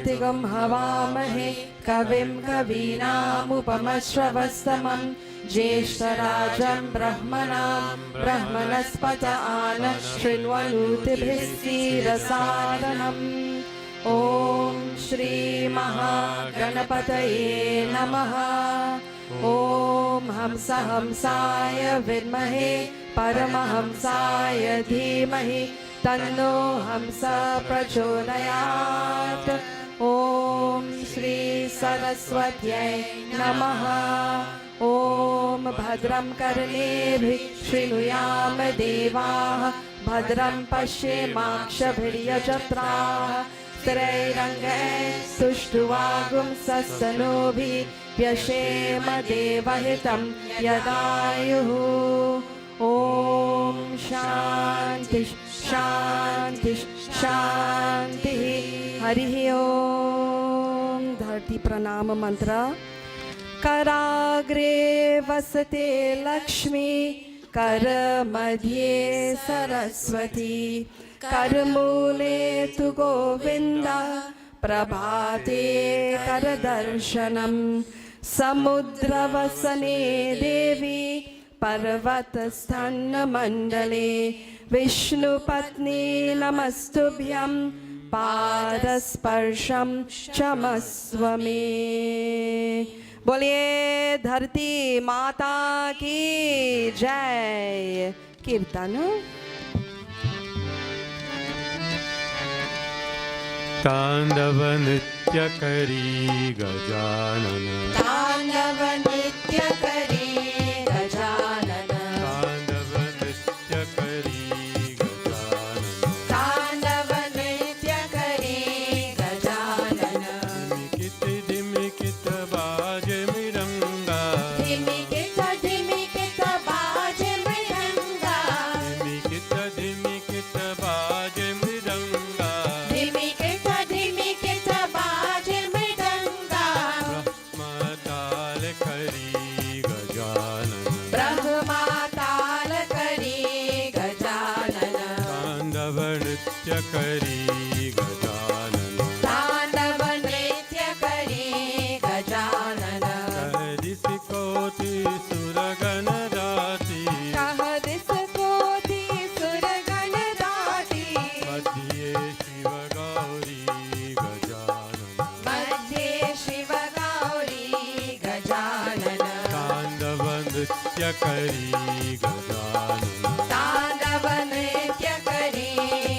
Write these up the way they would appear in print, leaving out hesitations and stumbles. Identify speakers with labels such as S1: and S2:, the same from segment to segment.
S1: साग्रतिगं हवामहे कविं कवीनामुपमश्रवस्तमं ज्येष्ठराजं ब्रह्मणस्पत आनः शृण्वन्नोतिभिः सीदसादनम्। ॐ श्री महागणपतये नमः। ॐ हंसाय विद्महे परमहंसाय धीमहि तन्नो हंसः प्रचोदयात्। ॐ श्री सरस्वत्यै नमः। ॐ भद्रं कर्णेभिः शृणुयाम देवाः भद्रं पश्येमाक्षभिर्यजत्राः स्थिरैरङ्गैस्तुष्टुवागुंसस्तनूभिः व्यशेम देवहितं यदायुः। ॐ शान्ति शान्ति शान्तिः। हरिः ॐ। धरती प्रणाम मंत्र। कराग्रे वसते लक्ष्मी करमध्ये सरस्वती करमूले तु गोविन्द प्रभाते करदर्शनम्। समुद्रवसने देवी पर्वतस्थानमण्डले विष्णुपत्नी नमस्तुभ्यं पादस्पर्शं क्षमस्व मे। बोलिए धरती माता की जय। कीर्तन।
S2: तांडव नृत्य करी गजानन
S1: तांडव नृत्य करी गजानन
S2: तांडव नृत्य करी गजानन
S1: तांडव नृत्य करी गजानन।
S2: धिमिकित बाज मृदंगा
S1: धिमिकित बाज मृदंगा
S2: धिमिकित बाज मृदंगा ब्रह्मताल करी गजानन
S1: ब्रह्मताल करी गजानन
S2: तांडव नृत्य करी गजानन
S1: तांडव नृत्य करी गजानन।
S2: कहदिस कोटि सुरगण राति
S1: कहदिस कोटि सुरगण राति
S2: मध्ये शिव गौरी गजानन
S1: मध्ये शिव गौरी गजानन
S2: तांडव नृत्य करी गजानन
S1: तांडव नृत्य करी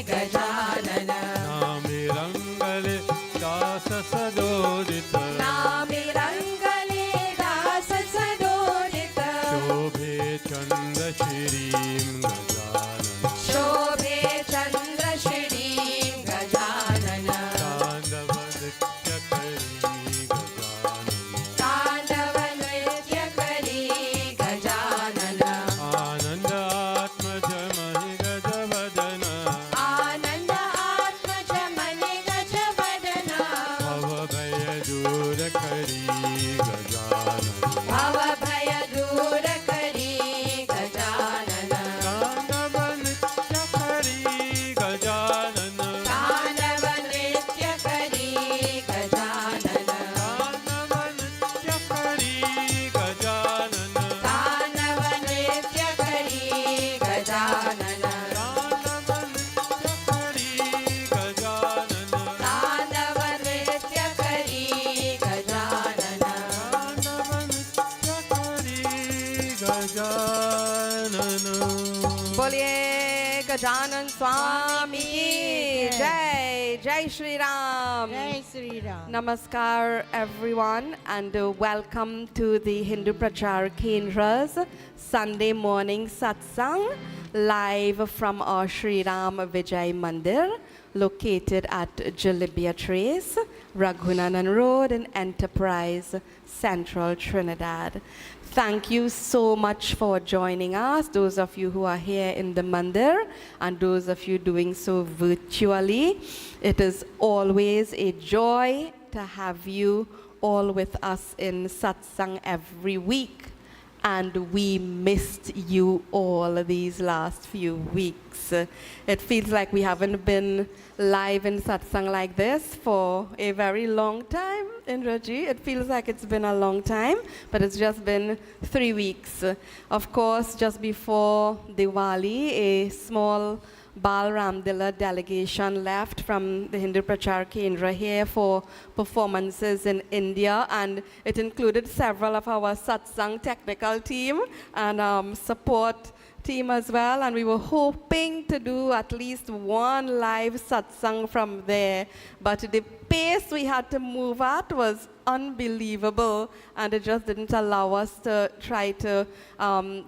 S1: गजानन।
S2: नामे रंगल दास सदोदित
S1: नामे रंगले दास सदोदित
S2: शोभे चंद्र श्रीं गजानन
S1: शोभे चंद्र श्रीं गजानन।
S2: तांडव नृत्य करी गजानन
S1: तांडव नृत्य करी गजानन।
S2: आनंद आत्मज महि गजवदन
S1: आनंद आत्मज मनि गजवदन
S2: भवभय दूर करी गजानन
S1: भव भय दूर करी गजानन।
S2: तांडव नृत्य करी गजानन
S1: तांडव नृत्य करी गजानन
S2: तांडव नृत्य करी गजानन
S1: तांडव नृत्य करी गजानन
S2: तांडव नृत्य करी गजानन
S1: तांडव नृत्य करी गजानन।
S2: तांडव नृत्य करी गजानन।
S1: बोलिए गजानन स्वामी की जय। जय Shri Ram.
S3: Jai Shri Ram.
S1: Namaskar everyone and welcome to the Hindu Prachaar Kendra's Sunday morning Satsang live from our Shri Ram Vijay Mandir located at Jalibia Trace, Raghunanan Road in Enterprise, Central Trinidad. Thank you so much for joining us, those of you who are here in the Mandir and those of you doing so virtually. It is always a joy to have you all with us in Satsang every week. and we missed you all these last few weeks. It feels like we haven't been live in Satsang like this for a very long time, Indraji. It feels like it's been a long time, but it's just been 3 weeks. Of course, just before Diwali, a small Bal Ramdila delegation left from the Hindu Prachaar Kendra here for performances in India, and it included several of our Satsang technical team and support team as well, and we were hoping to do at least one live Satsang from there, but the pace we had to move at was unbelievable, and it just didn't allow us to try to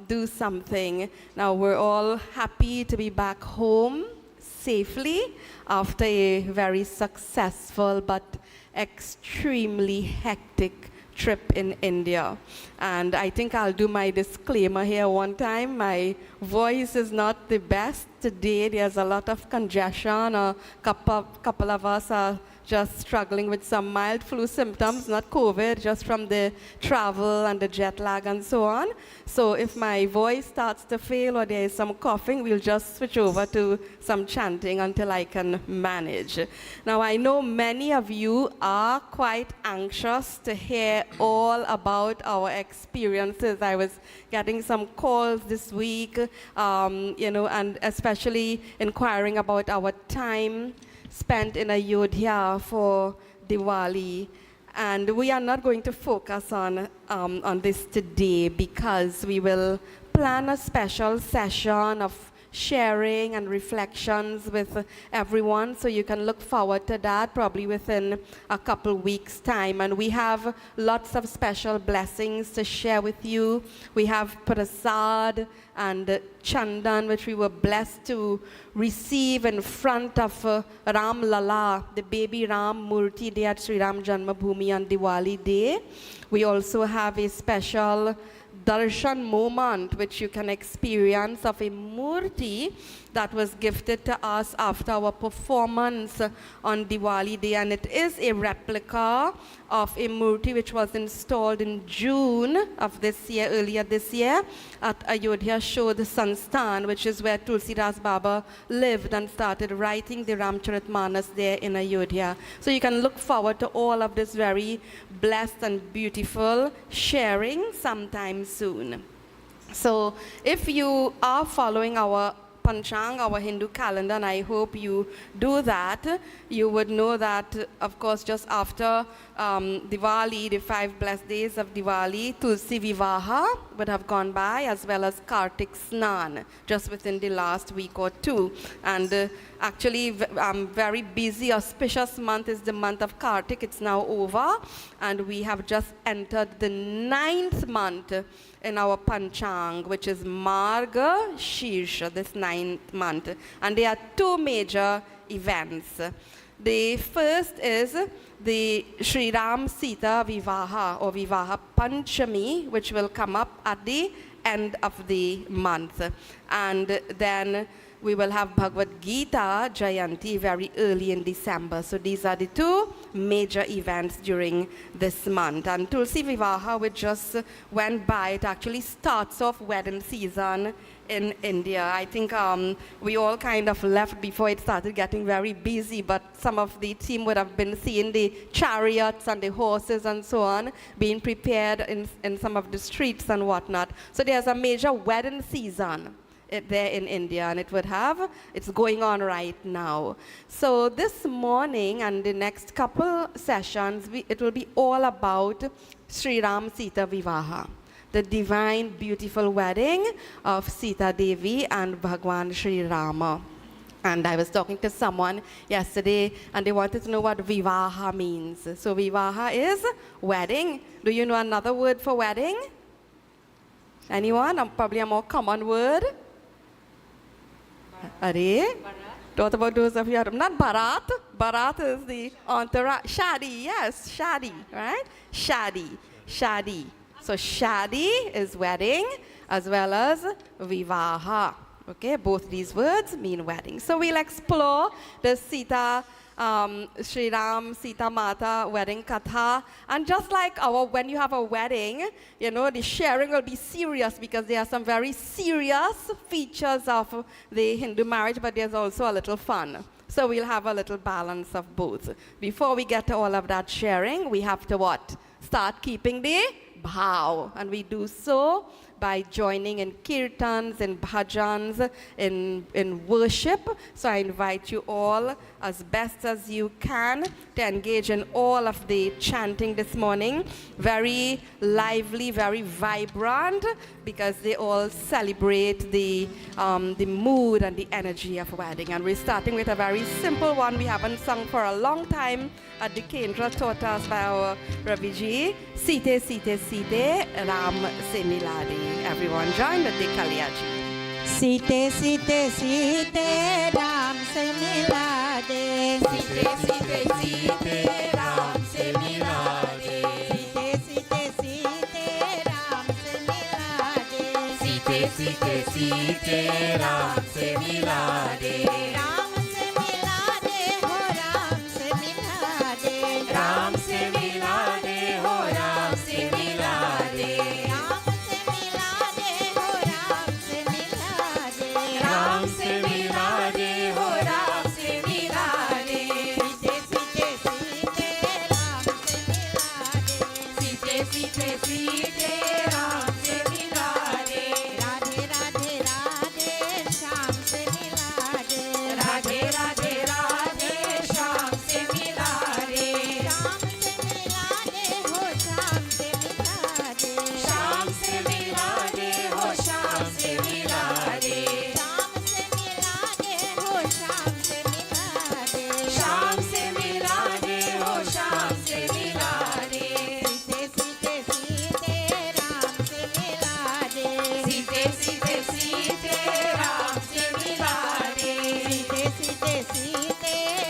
S1: do something. Now we're all happy to be back home safely after a very successful but extremely hectic trip in India. And I think I'll do my disclaimer here one time. My voice is not the best today. There's a lot of congestion. A couple of us are just struggling with some mild flu symptoms, not COVID, just from the travel and the jet lag and so on. So if my voice starts to fail or there is some coughing, we'll just switch over to some chanting until I can manage. Now, I know many of you are quite anxious to hear all about our experiences. I was getting some calls this week, and especially inquiring about our time spent in Ayodhya for Diwali. And we are not going to focus on this today because we will plan a special session of sharing and reflections with everyone, so you can look forward to that probably within a couple weeks' time. And we have lots of special blessings to share with you. We have Prachaar and Chandan, which we were blessed to receive in front of Ram Lala, the baby Ram Murti Day at Sri Ram Janmabhoomi on Diwali Day. We also have a special darshan moment which you can experience of a murti that was gifted to us after our performance on Diwali Day, and it is a replica of a murti which was installed in June of this year, earlier this year, at Ayodhya Shodh Sansthan, which is where Tulsidas Baba lived and started writing the Ramcharitmanas there in Ayodhya. So you can look forward to all of this very blessed and beautiful sharing sometime soon. So if you are following our Panchang, our Hindu calendar, and I hope you do that, you would know that, of course, just after Diwali, the 5 blessed days of Diwali, Tulsi Vivaaha would have gone by, as well as Kartik Snan, just within the last week or two. And actually, very busy, auspicious month is the month of Kartik. It's now over, and we have just entered the 9th month in our Panchang, which is Marga Shirsha, this 9th month. And there are 2 major events. The first is the Shri Ram Sita Vivaaha or Vivaaha Panchami, which will come up at the end of the month. And then we will have Bhagavad Gita Jayanti very early in December. So these are the 2 major events during this month. And Tulsi Vivaaha, which just went by, it actually starts off wedding season in India. I think we all kind of left before it started getting very busy, but some of the team would have been seeing the chariots and the horses and so on being prepared in some of the streets and whatnot. So there's a major wedding season there in India, and it's going on right now. So this morning and the next couple sessions, it will be all about Sri Ram Sita Vivaaha, the divine, beautiful wedding of Sita Devi and Bhagwan Sri Rama. And I was talking to someone yesterday, and they wanted to know what Vivaaha means. So Vivaaha is wedding. Do you know another word for wedding? Anyone? Probably a more common word. Are? What about those of you? Not Bharat. Bharat is the entourage. Shadi, yes, Shadi, right? Shadi, Shadi. So Shadi is wedding as well as Vivaaha. Okay, both these words mean wedding. So we'll explore the Sita Shri Ram Sita Mata wedding Katha. And just like when you have a wedding, you know, the sharing will be serious because there are some very serious features of the Hindu marriage, but there's also a little fun. So we'll have a little balance of both. Before we get to all of that sharing, we have to what? Start keeping the bhav. And we do so by joining in kirtans, in bhajans, in worship. So I invite you all, as best as you can, to engage in all of the chanting this morning. Very lively, very vibrant, because they all celebrate the mood and the energy of wedding. And we're starting with a very simple one we haven't sung for a long time at the Kendra, taught us by our Raviji. Sita, Sita, Sita, Ram se milade. Everyone join with the Kaliyaji.
S3: Sita, Sita, Sita, Ram se milade.
S4: Sita, Sita, Sita, Ram se milade.
S3: Sita, Sita, Sita, Ram se milade.
S4: Sita, Sita, Sita, Ram se milade.
S3: Ram se milade, ho Ram se milade.
S4: Ram se milade, ho Ram se milade.
S3: Ram se milade, ho Ram se milade.
S4: Sita, Sita, Sita, Ram se milade.
S3: Radhe Radhe Radhe Sham se milade.
S4: Radhe, Radhe, Radhe, Sham se milade.
S3: Sham se milade, ho Sham se milade.
S4: Sham se milade, ho Sham se milade.
S3: Sham se milade, ho Sham se milade.
S4: Sham se milade, ho Sham se milade.
S3: Sita Sita Sita Ram se milade.
S4: Sita, Sita, Sita, Ram se milade.
S3: Sita Sita Sita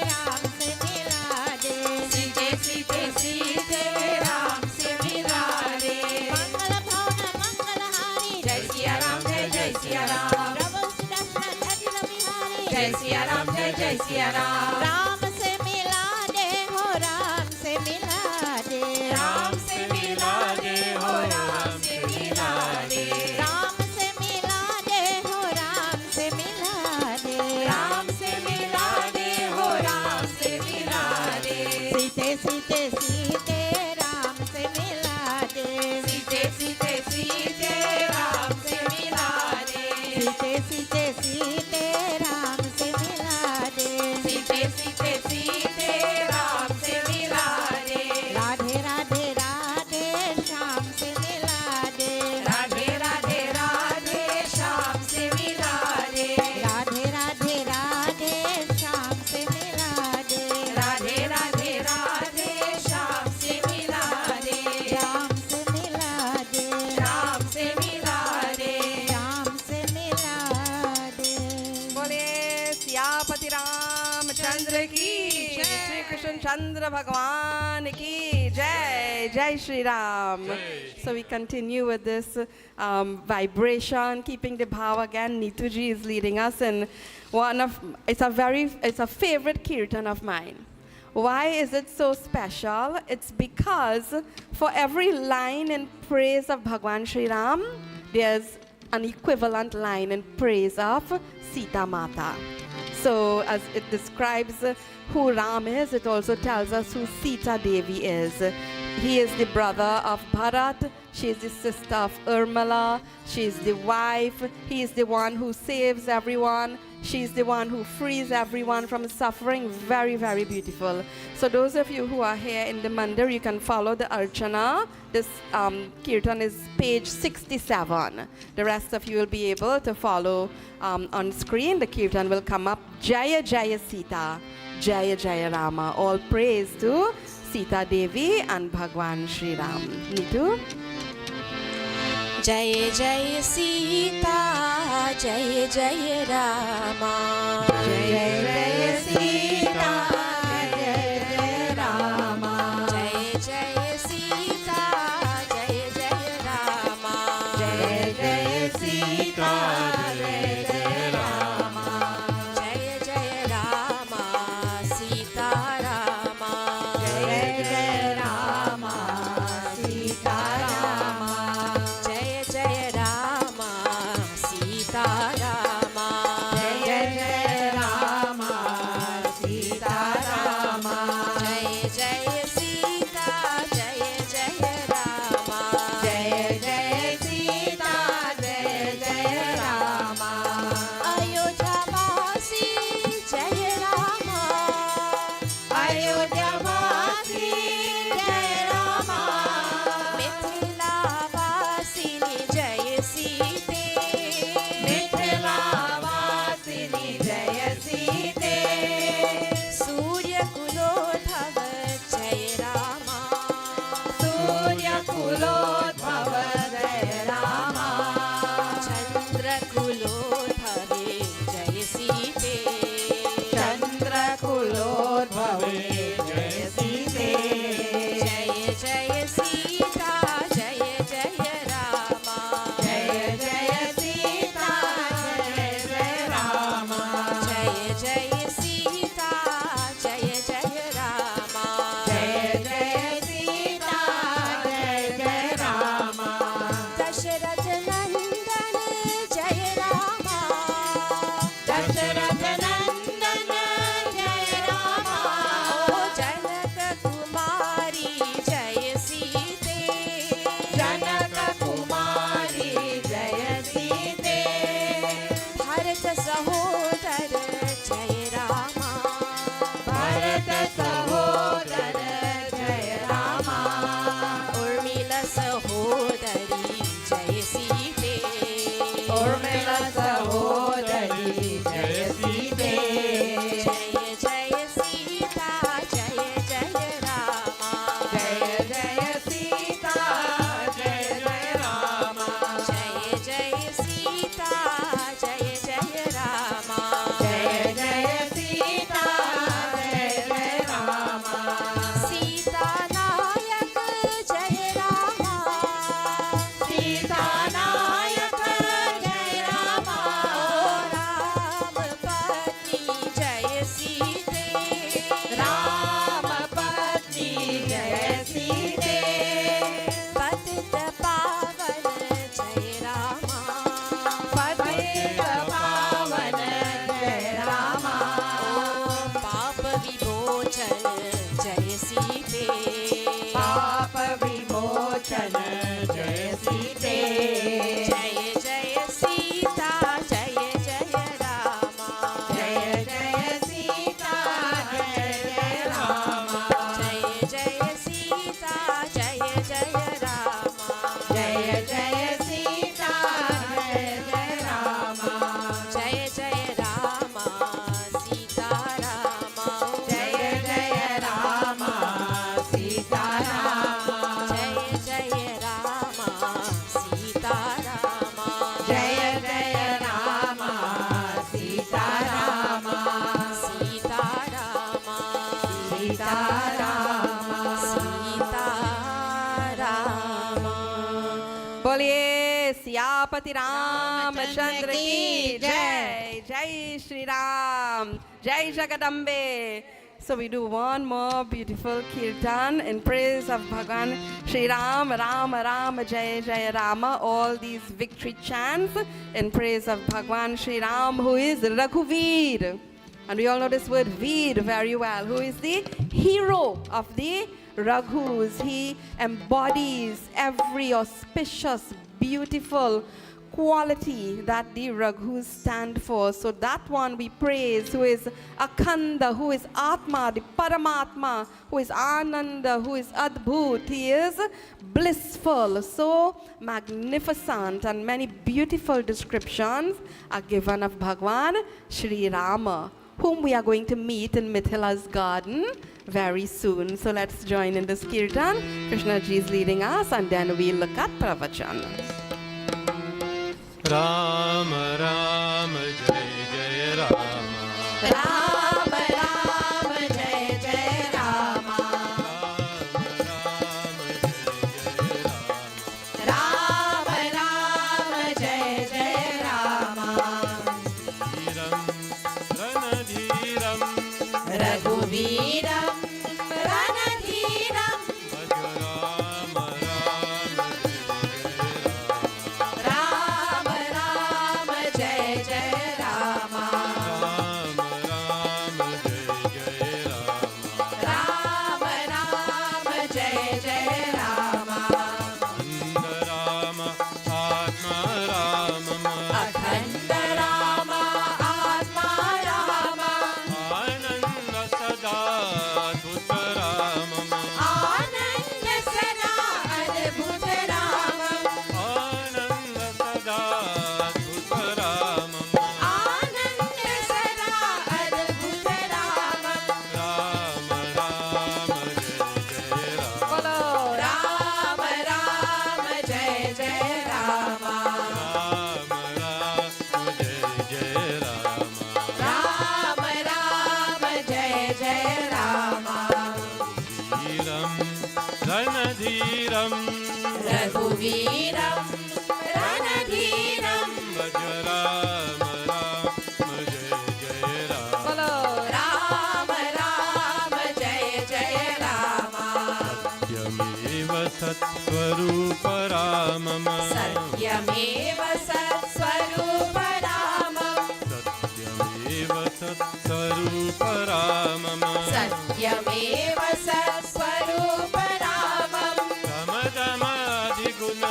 S3: Ram se milade.
S4: Sita, Sita, Sita, Ram se milade.
S3: Mangala bhavna mangala hari.
S4: Jai Siya Ram, Jai Siya Ram.
S3: Prabhu Dasharat Adila Bihari.
S4: Jai Siya Ram, Jai Siya Ram.
S3: Ram se milade, ho Ram se milade.
S4: Ram se milade, ho Ram se milade.
S3: Ram se milade, ho Ram se milade.
S4: Ram se milade, ho Ram se milade.
S3: Sita Sita Sita Ram se milade.
S4: Sita, Sita, Sita, Ram se milade.
S3: Sita Sita Sita Ram se milade.
S4: Sita, Sita, Sita, Ram se milade.
S3: Radhe Radhe Radhe Sham se milade.
S4: Radhe, Radhe, Radhe, Sham se milade.
S3: Radhe Radhe Radhe Sham se milade.
S4: Radhe, Radhe, Radhe, Sham se milade.
S3: Ram se milade.
S4: Ram se milade.
S3: Ram se milade.
S1: बोले सियापति रामचंद्र की श्री कृष्ण चंद्र भगवान की जय. Jai Shri Ram. So we continue with this vibration, keeping the bhav again. Neetuji is leading us in it's a favorite kirtan of mine. Why is it so special? It's because for every line in praise of Bhagwan Shri Ram, there's an equivalent line in praise of Sita Mata. So as it describes who Ram is, it also tells us who Sita Devi is. He is the brother of Bharat. She is the sister of Urmila. She is the wife. He is the one who saves everyone. She is the one who frees everyone from suffering. Very, very beautiful. So those of you who are here in the mandir, you can follow the Archana. This kirtan is page 67. The rest of you will be able to follow on screen. The kirtan will come up. Jaya Jaya Sita, Jaya Jaya Rama. All praise to Sita Devi and Bhagwan Shri Ram. Neetu?
S4: जय जय सीता जय जय रामा
S1: जय जय सीता जय जय रामा
S4: जय जय सीता जय जय रामा
S1: जय जय सीता जय जय रामा
S4: जय जय रामा सीता
S3: अयोध्यावासी जय रामा मिथिलावासिनी जय सीते
S4: मिथिलावासिनी जय सीते
S3: सूर्यकुलोद्भव जय रामा
S4: सूर्यकुलोद्भव जय रामा
S3: चन्द्रकुलोद्भवे जय सीते
S4: चन्द्रकुलोद्भवे जय सीते
S3: जय जय सीता जय जय रामा
S4: जय जय सीता जय जय रामा
S3: जय जय सीता जय जय रामा
S4: जय जय सीता जय जय रामा
S3: दशरथ नंदन जय रामा
S4: दशरथ नंदन जय रामा
S3: ओ जनक कुमारी जय सीते
S4: जनक कुमारी जय सीते
S3: भरत सहोदर जय रामा
S4: भरत सहोदर जय रामा
S3: उर्मिला सहोदरी जय सीते
S4: उर्मिला सहोदरी जय सीते
S3: जय जय सीता जय जय रामा
S4: जय जय सीता जय जय रामा
S3: जय जय सीता जय जय रामा
S4: जय जय सीता जय जय रामा
S3: सीता नायक जय रामा
S4: सीता नायक जय रामा
S3: राम पत्नी जय सीते
S4: राम पत्नी जय सीते
S3: पतित पावन जय रामा
S4: पतित पावन जय रामा
S3: पाप विमोचन जय सीते
S4: पाप विमोचन जय सीते
S3: जय जय सीता जय जय रामा
S4: जय जय सीता जय जय रामा
S3: जय जय सीता जय जय रामा
S4: जय जय सीता जय जय रामा
S3: जय जय रामा सीता रामा
S4: जय जय रामा सीता रामा
S3: जय जय रामा सीता रामा
S4: जय जय रामा सीता रामा
S3: सीता रामा
S4: सीता रामा
S3: सीता रामा
S1: बोलिए सियापति रामचंद्र की जय जय श्री राम जय Jagdambe. So we do one more beautiful kirtan in praise of Bhagwan Shri Ram, Rama Rama Jai Jai Rama, all these victory chants in praise of Bhagwan Shri Ram, who is Raghuveer. And we all know this word Veer very well, who is the hero of the Raghus. He embodies every auspicious, beautiful quality that the Raghus stand for. So that one we praise, who is Akhanda, who is Atma, the Paramatma, who is Ananda, who is Adbhut. He is blissful, so magnificent, and many beautiful descriptions are given of Bhagwan Shri Rama, whom we are going to meet in Mithila's garden very soon. So let's join in this kirtan. Krishna ji is leading us, and then we'll look at Pravachan.
S2: Ram Ram जय जय राम
S4: राम राम जय जय रामा
S2: राम
S4: राम राम जय जय रामा
S2: धीरं रणधीरं
S4: रघुवीरं रणधीरं
S2: आनंद सदा सत्स्वरूप रामम
S4: सत्यमेव सत्स्वरूप रामम्
S2: सत्यमेव सत्स्वरूप रामम
S4: सत्यमेव सत्स्वरूप रामम्
S2: समदमादिगुण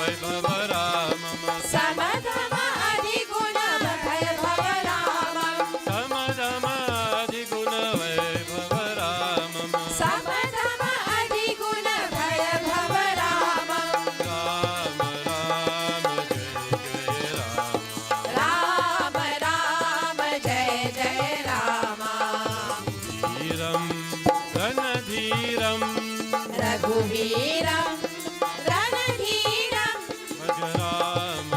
S2: वैभव रामम
S4: समदमादिगुण वैभव रामम्
S2: समदमादिगुण वैभव रामम
S4: समदमादिगुण वैभव रामम्
S2: राम राम जय जय राम
S4: राम राम जय जय राम
S2: धीरं रणधीरं
S4: रघुवीरं रणधीरं
S2: भज राम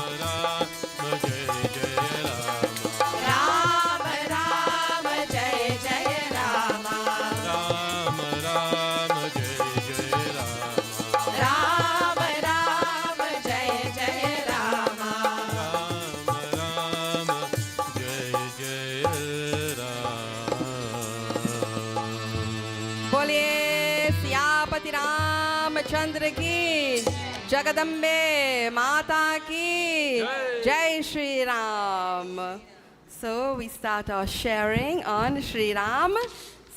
S2: जय जय राम
S4: राम राम जय जय राम
S2: राम जय जय राम
S4: राम राम जय जय राम
S2: राम जय जय राम
S1: बोलिए सियापति रामचंद्र की, जगदम्बे माता की जय Shri Ram. So we start our sharing on Shri Ram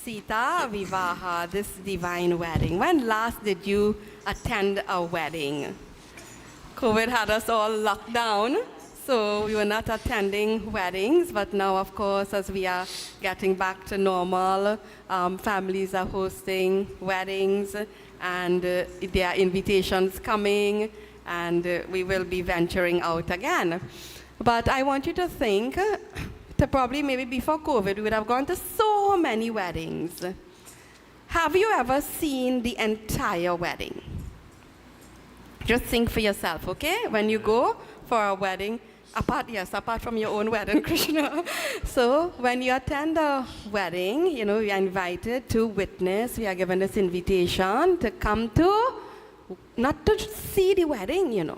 S1: Sita Vivaaha, this divine wedding. When last did you attend a wedding? COVID had us all locked down, so we were not attending weddings. But now, of course, as we are getting back to normal, families are hosting weddings, and there are invitations coming, and we will be venturing out again. But I want you to think, to probably maybe before COVID, we would have gone to so many weddings. Have you ever seen the entire wedding? Just think for yourself, okay? When you go for a wedding, apart from your own wedding, Krishna. So when you attend a wedding, we are invited to witness. We are given this invitation to come to, not to see the wedding,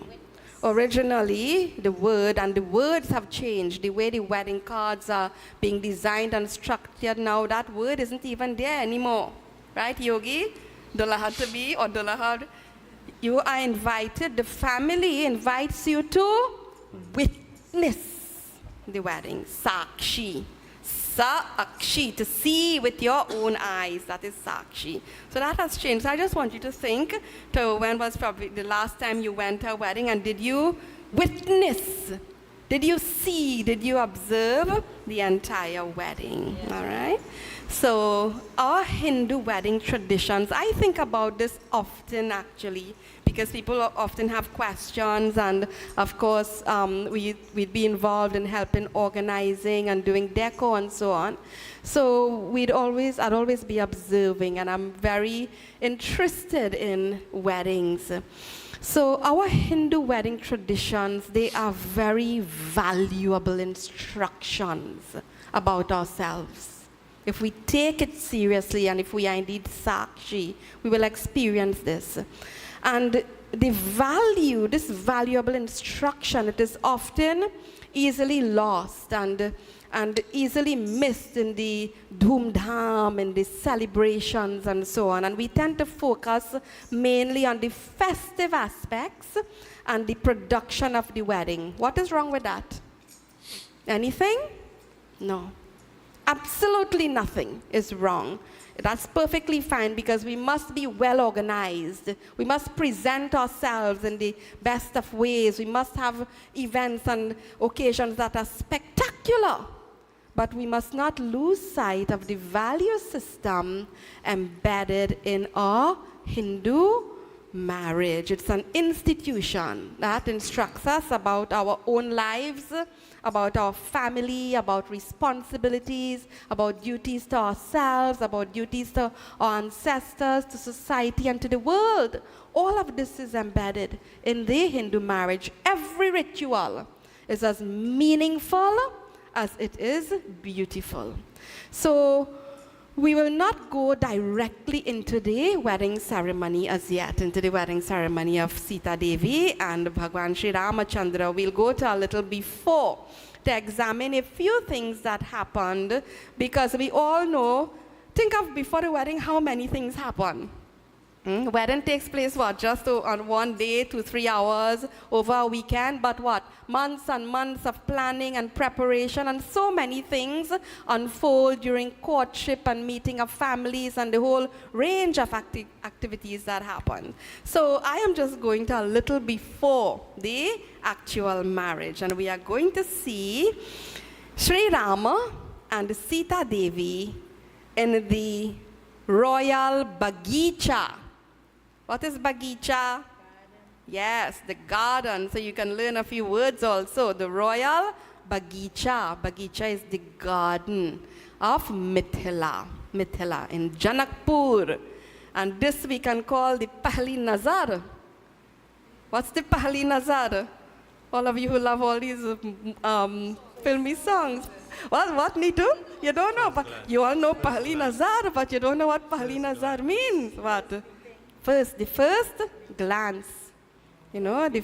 S1: Originally, the words have changed. The way the wedding cards are being designed and structured now, that word isn't even there anymore. Right, Yogi? Dulahad to be or Dulahad. You are invited, the family invites you to witness the wedding. Sakshi. Sakshi, to see with your own eyes. That is Sakshi. So that has changed. So I just want you to think to when was probably the last time you went to a wedding, and did you witness? Did you see? Did you observe the entire wedding? Yeah. All right. So our Hindu wedding traditions, I think about this often actually, because people often have questions, and of course we'd be involved in helping organizing and doing deco and so on. So I'd always be observing, and I'm very interested in weddings. So our Hindu wedding traditions, they are very valuable instructions about ourselves. If we take it seriously, and if we are indeed Sakshi, we will experience this. And this valuable instruction, it is often easily lost and easily missed in the dhoom-dham, in the celebrations and so on. And we tend to focus mainly on the festive aspects and the production of the wedding. What is wrong with that? Anything? No. Absolutely nothing is wrong. That's perfectly fine, because we must be well organized. We must present ourselves in the best of ways. We must have events and occasions that are spectacular. But we must not lose sight of the value system embedded in our Hindu marriage. It's an institution that instructs us about our own lives, about our family, about responsibilities, about duties to ourselves, about duties to our ancestors, to society, and to the world. All of this is embedded in the Hindu marriage. Every ritual is as meaningful as it is beautiful. So we will not go directly into the wedding ceremony as yet, into the wedding ceremony of Sita Devi and Bhagwan Shri Ramachandra. We'll go to a little before to examine a few things that happened, because we all know, think of before the wedding how many things happen. Wedding takes place what? Just on one day, 2-3 hours over a weekend, but what? Months and months of planning and preparation, and so many things unfold during courtship and meeting of families and the whole range of activities that happen. So I am just going to a little before the actual marriage, and we are going to see Shri Rama and Sita Devi in the royal Bagicha. What is Bagicha? Garden. Yes, the garden. So you can learn a few words also. The royal Bagicha. Bagicha is the garden of Mithila. Mithila in Janakpur. And this we can call the Pahli Nazar. What's the Pahli Nazar? All of you who love all these filmy songs. What, Neetu? You don't know, but you all know Pahli Nazar, but you don't know what Pahli Nazar means. What? The first glance. You know, the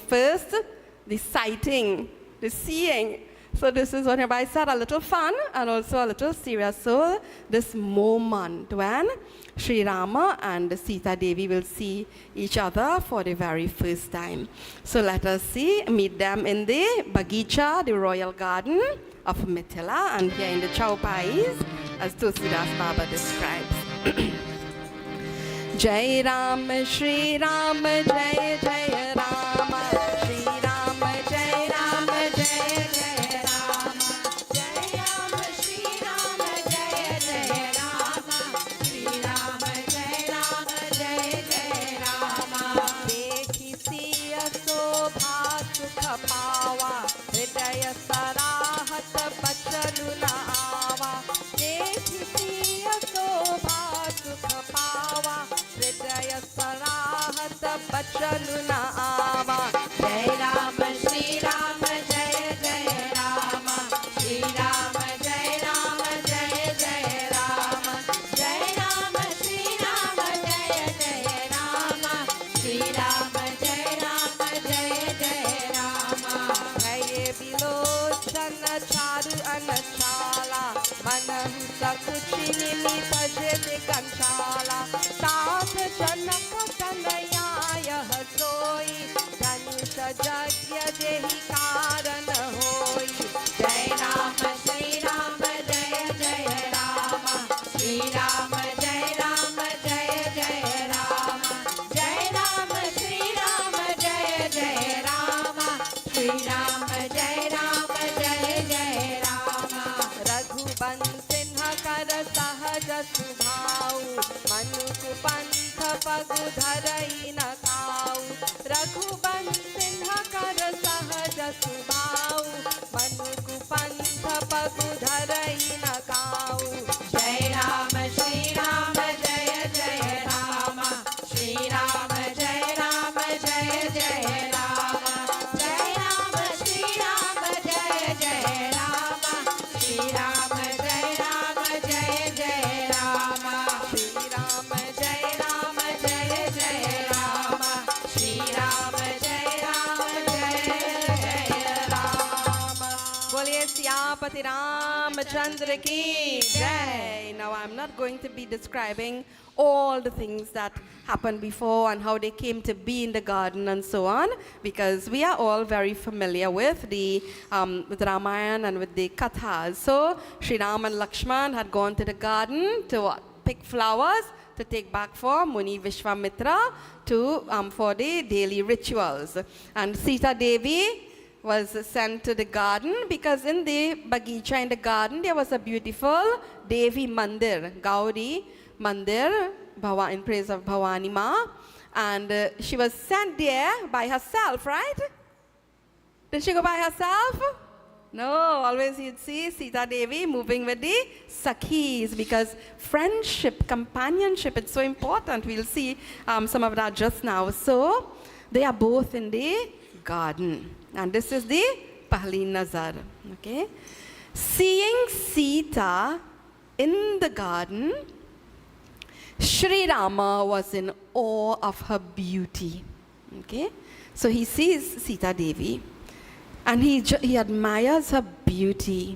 S1: sighting, the seeing. So this is what I said, a little fun and also a little serious. So this moment when Shri Rama and Sita Devi will see each other for the very first time. So let us meet them in the Bagicha, the royal garden of Mithila, and here in the Chaupais, as Tulsidas Baba describes. Jai Ram, Shri Ram, Jai Jai Rama, Shri Ram, Jai Ram, Jai Jai Rama,
S3: Jai Ram, Shri Ram, Jai Jai Rama, Shri Ram, Jai Ram, Jai Jai Rama.
S1: Dekhi siya sobha sukha pawa, hridaya sarahat bachanu na awa. Dekhi siya sobha sukha pawa, hridaya sarahat bachanu na awa.
S3: Jai Ram, Shri Ram, Jai Jai Rama, Shri Ram, Jai Ram, Jai Jai Rama, Jai Ram, Shri Ram, Jai Jai Rama, Shri Ram, Jai Ram, Jai Jai Rama.
S1: Haye bilochana charu anachala, manahu sakuchini nitajete ganchala. Tat janaka tanaya hasoi, dhanusha jagya jehi karan hoi.
S3: Jai Ram, Shri Ram, Jai Jai Rama, Shri Ram, Jai Ram, Jai Jai Rama, Jai Ram, Shri Ram, Jai Jai Rama, Shri Ram, Jai Ram, Jai Jai Rama.
S1: Raghubansinha kar sahaja subhau, manuku pantha pagudharai na kau. Raghubansinha kar sahaja subhau, manuku pantha pagudharai na kau.
S3: Jai Ram, Shri Ram, Jai Jai Rama, Shri Ram, Jai Ram, Jai Jai Rama, Jai Ram, Shri Ram, Jai Jai Rama, Shri Ram, Jai Ram, Jai Jai Rama,
S1: Shri Ram
S3: Jai Ram, Jai Jai Rama, Shri Ram, Jai Ram, Jai Jai Rama.
S1: Boliye Siyapati Ramchandra ki Jai. Now I'm not going to be describing all the things that happened before and how they came to be in the garden and so on, because we are all very familiar with the with Ramayana and with the Kathas. So Shri Ram and Lakshman had gone to the garden to what? Pick flowers to take back for Muni Vishwamitra for the daily rituals. And Sita Devi was sent to the garden because in the Bagicha, in the garden, there was a beautiful Devi Mandir, Gauri Mandir, in praise of Bhavani Ma. And she was sent there by herself, right? Did she go by herself? No, always you'd see Sita Devi moving with the Sakhis, because friendship, companionship, it's so important. We'll see some of that just now. So they are both in the garden. And this is the Pahli Nazar. Okay? Seeing Sita in the garden, Shri Rama was in awe of her beauty. Okay? So he sees Sita Devi and he admires her beauty.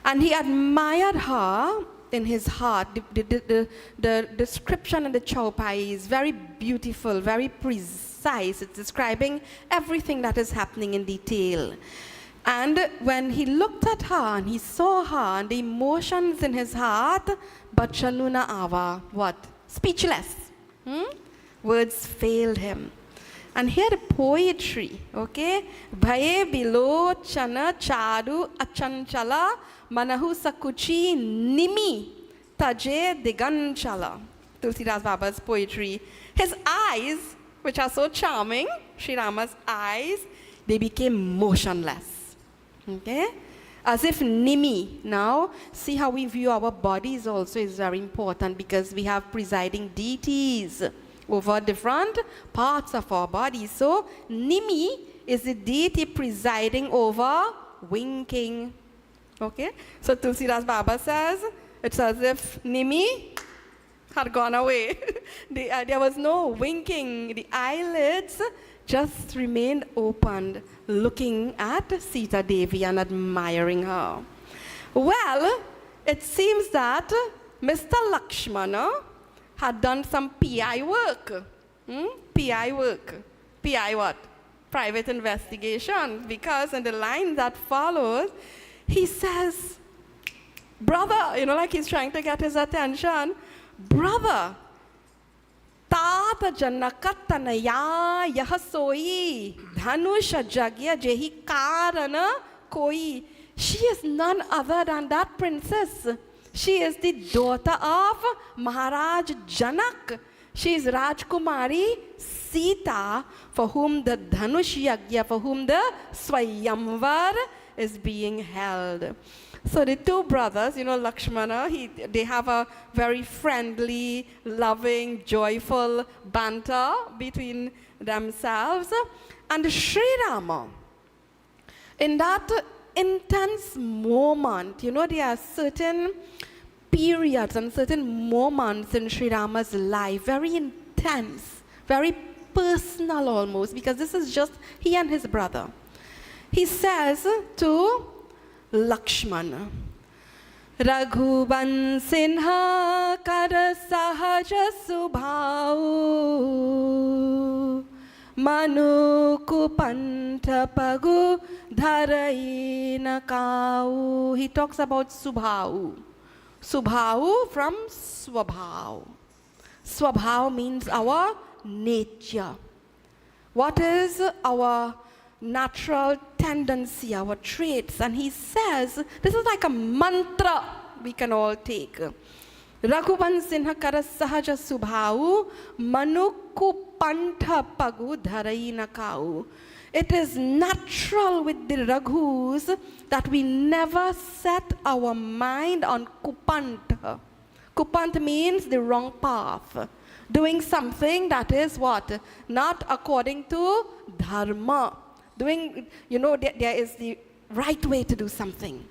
S1: And he admired her in his heart. The description in the Chaupai is very beautiful, very precise. It's describing everything that is happening in detail. And when he looked at her and he saw her and the emotions in his heart, Bachanuna Ava, what? Speechless. Words failed him. And here the poetry, okay? Bhaye bilo chana chadu achanchala manahu sakuchi nimi taje diganchala. Tulsidas Baba's poetry. His eyes, which are so charming, Sri Rama's eyes, they became motionless. Okay? As if nimi. Now, see how we view our bodies also is very important because we have presiding deities over different parts of our body. So, Nimi is the deity presiding over winking. Okay? So, Tulsidas Baba says, it's as if Nimi had gone away. There was no winking. The eyelids just remained opened, looking at Sita Devi and admiring her. Well, it seems that Mr. Lakshmana had done some PI work. PI work. PI what? Private investigation. Because in the line that follows, he says, brother, like he's trying to get his attention, brother, Tata Janakatanaya Yahasoi Dhanusha Jagya Jehi Karana Koi. She is none other than that princess. She is the daughter of Maharaj Janak. She is Rajkumari Sita, for whom the Dhanush Yagya, for whom the Swayamvar is being held. So the two brothers, Lakshmana, they have a very friendly, loving, joyful banter between themselves. And Sri Rama, in that intense moment, there are certain periods and certain moments in Sri Rama's life, very intense, very personal almost, because this is just he and his brother. He says to Lakshmana, Raghuban Sinha Kara Sahaja Subhau Manu Kupanta Pagu Dharaina Kau. He talks about Subhau. Subhau from Swabhau. Swabhau means our nature. What is our natural tendency, our traits? And he says, this is like a mantra we can all take. Raghuban Sinha Kara Sahaja Subhau Manu Kupanta Pagu Dharaina Kau. It is natural with the Raghus that we never set our mind on Kupanta. Kupant means the wrong path. Doing something that is what? Not according to Dharma. There is the right way to do something.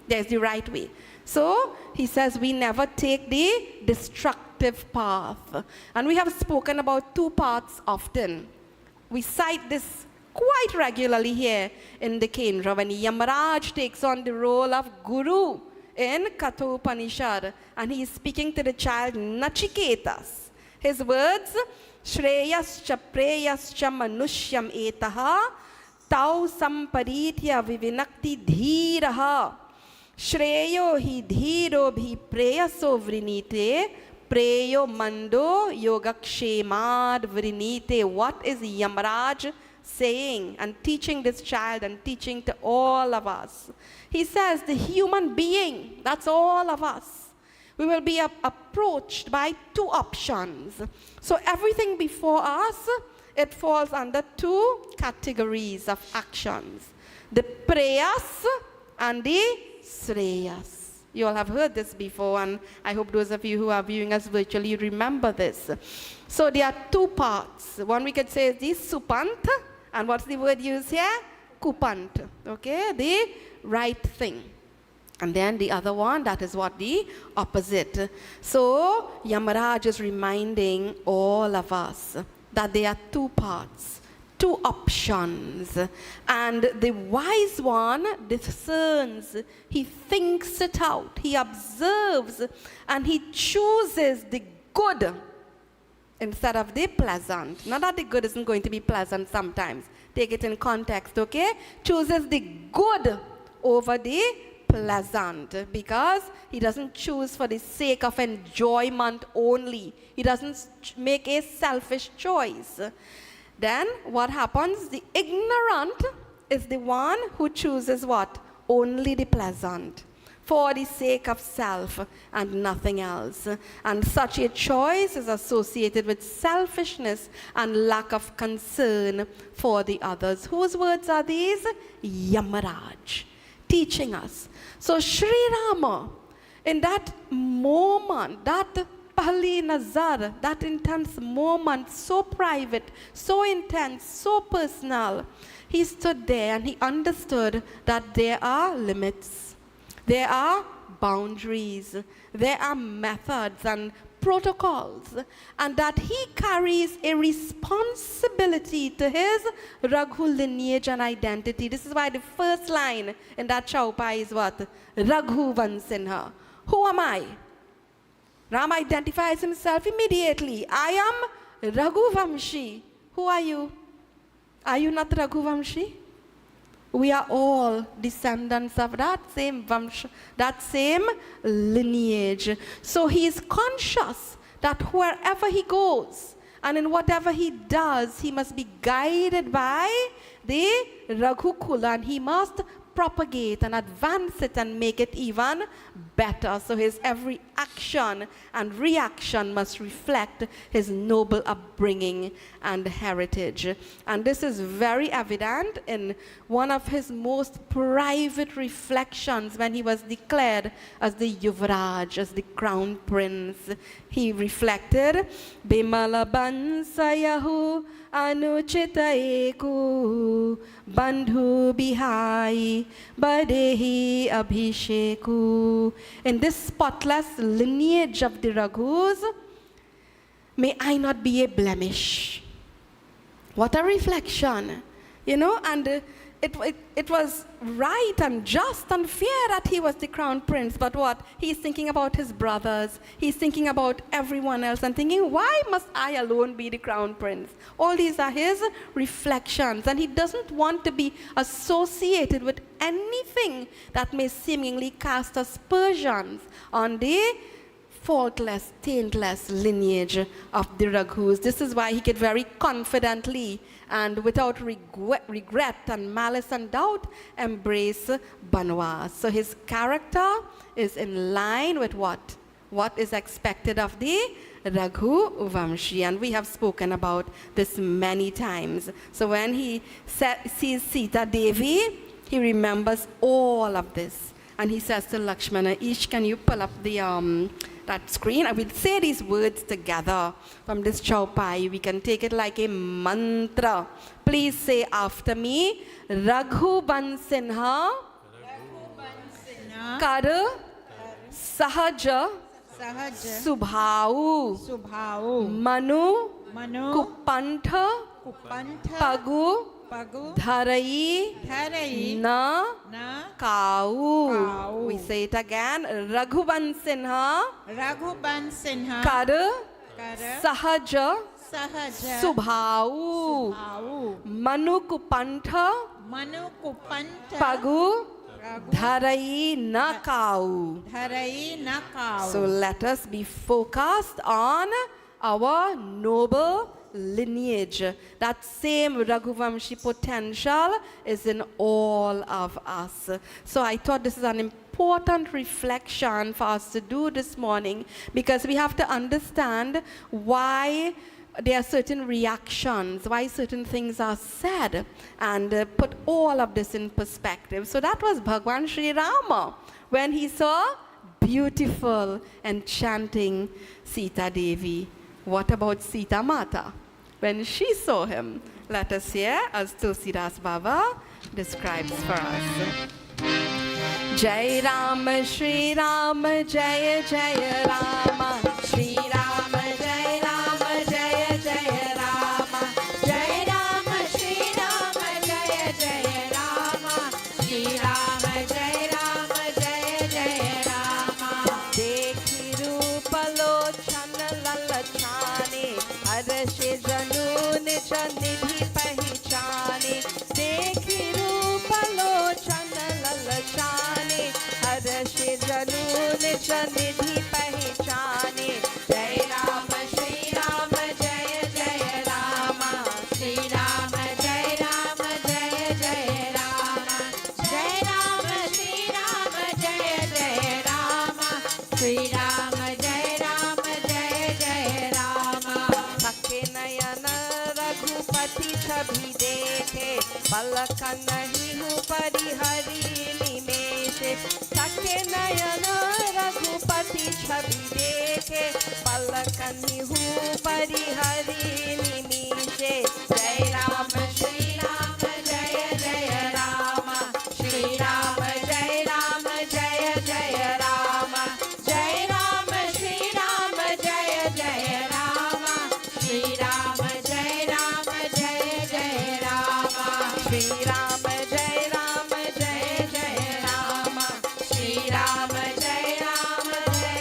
S1: There's the right way. So, he says we never take the destructive path. And we have spoken about two paths often. We cite this quite regularly here in the Kendra when Yamaraj takes on the role of Guru in Katha Upanishad, and he is speaking to the child Nachiketas. His words, Shreyascha preyascha manushyam etaha tau samparitya vivinakti dhiraha Shreyo hi dhiro bhi preyaso vrinite preyo mando yogakshemad vrinite. What is Yamaraj saying and teaching this child and teaching to all of us? He says the human being, that's all of us, we will be approached by two options. So everything before us, it falls under two categories of actions. The preyas and the sreyas. You all have heard this before, and I hope those of you who are viewing us virtually remember this. So there are two parts. One we could say is the supant, and what's the word used here? Kupant. Okay, the right thing. And then the other one, that is what the opposite. So Yamaraj is reminding all of us that there are two parts, two options, and the wise one discerns, he thinks it out, he observes, and he chooses the good instead of the pleasant. Not that the good isn't going to be pleasant sometimes. Take it in context, okay? Chooses the good over the pleasant, because he doesn't choose for the sake of enjoyment only. He doesn't make a selfish choice. Then what happens? The ignorant is the one who chooses what? Only the pleasant, for the sake of self and nothing else. And such a choice is associated with selfishness and lack of concern for the others. Whose words are these? Yamaraj, teaching us. So Shri Rama, in that moment, that Pahli Nazar, that intense moment, so private, so intense, so personal, he stood there and he understood that there are limits, there are boundaries, there are methods and protocols, and that he carries a responsibility to his Raghu lineage and identity. This is why the first line in that Chaupai is what? Raghu Vansinha. Who am I? Ram identifies himself immediately. I am Raghu Vamshi. Who are you? Are you not Raghu Vamshi? We are all descendants of that same Vamsh, that same lineage. So he is conscious that wherever he goes and in whatever he does, he must be guided by the Raghu Kula, and he must propagate and advance it and make it even better. So his every action and reaction must reflect his noble upbringing and heritage. And this is very evident in one of his most private reflections when he was declared as the Yuvraj, as the crown prince. He reflected, Bimala Bansayahu Anuchita Eku Bandhu Bihai Badehi Abhisheku. In this spotless lineage of the Raghus, may I not be a blemish. What a reflection, you know, and it was right and just and fair that he was the crown prince, but what? He's thinking about his brothers, he's thinking about everyone else and thinking, why must I alone be the crown prince? All these are his reflections, and he doesn't want to be associated with anything that may seemingly cast aspersions on the faultless, taintless lineage of the Raghus. This is why he could very confidently and without regret and malice and doubt embrace Banwas. So his character is in line with what? What is expected of the Raghu Vamshi. And we have spoken about this many times. So when he sees Sita Devi, he remembers all of this. And he says to Lakshmana, Ish, can you pull up the that screen? I will say these words together from this Chaupai. We can take it like a mantra. Please say after me, Raghu Bansinha Kar Sahaja Subhau Manu Kupantha Pagu Dharai Na Kau. We say it again. Raghuban Sinha Kar Sahaja Subhau Manu Kupantha Pagu Dharai Na Kau. So let us be focused on our noble lineage. That same Raghuvamshi potential is in all of us. So I thought this is an important reflection for us to do this morning, because we have to understand why there are certain reactions, why certain things are said, and put all of this in perspective. So that was Bhagwan Sri Rama when he saw beautiful, enchanting Sita Devi. What about Sita Mata? When she saw him, let us hear as Tulsidas Baba describes for us. Jai Ram, Shri Ram, Jai Jai Rama, Shri Ram, Jai Ram, Jai Jai Rama, Jai Ram, Shri निज निधि पहचाने
S3: जय राम श्री राम जय जय राम श्री राम जय राम जय जय राम जय राम श्री राम जय जय राम श्री राम जय राम जय जय राम
S1: थके नयन रघुपति छवि देखे पलक नहीं हूँ परिहरि निमेषे थके नयन रघुपति छवि देखे पलक नहीं हूँ परिहरि निमेषे
S3: जय राम श्री राम जय जय राम श्री राम जय राम जय जय राम जय राम श्री राम जय जय राम श्री राम जय राम जय जय राम
S1: श्री राम जय राम जय जय राम
S3: श्री राम जय राम जय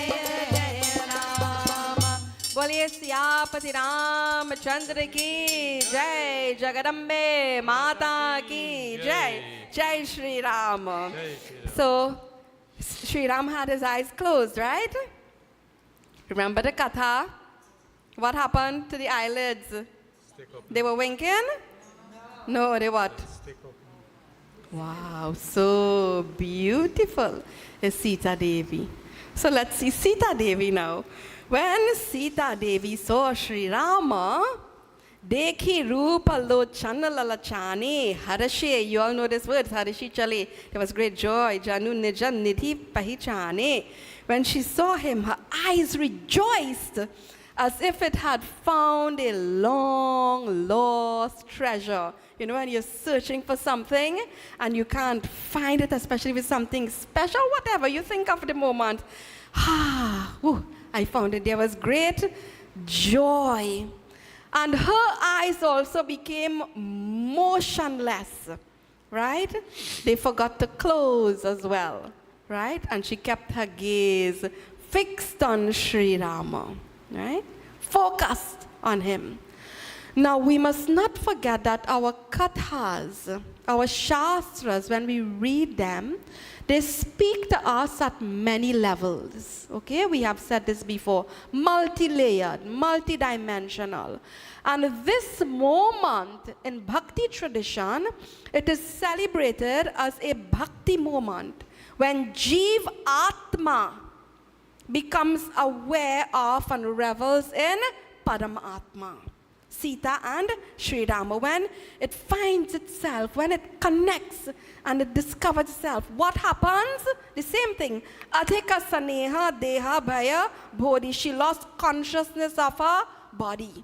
S3: जय राम
S1: बोलिए सियापति रामचंद्र की जय, जगदम्बे माता की जय, जय Shri Ram.
S2: Jai Shri Ram.
S1: So Shri Ram had his eyes closed, right? Remember the Katha? What happened to the eyelids?
S2: Stick up.
S1: They were winking? No, they what?
S2: Stick up.
S1: Wow, so beautiful is Sita Devi. So let's see Sita Devi now. When Sita Devi saw Shri Rama, Dekhi Rupa Lochana Lalachani, Harashe, you all know this word, Harishi Chale. There was great joy, Janu Nijan Nidhi Pahichane. When she saw him, her eyes rejoiced as if it had found a long lost treasure. You know, when you're searching for something and you can't find it, especially with something special, whatever you think of the moment. I found it. There was great joy. And her eyes also became motionless, right? They forgot to close as well, right? And she kept her gaze fixed on Sri Rama, right? Focused on him. Now, we must not forget that our kathas, our shastras, when we read them, they speak to us at many levels, okay? We have said this before, multi-layered, multi-dimensional. And this moment in bhakti tradition, it is celebrated as a bhakti moment when Jeev Atma becomes aware of and revels in Paramatma. Sita and Sri Rama, when it finds itself, when it connects and it discovers itself, what happens? The same thing. Adhika saneha deha bhaya bodhi. She lost consciousness of her body,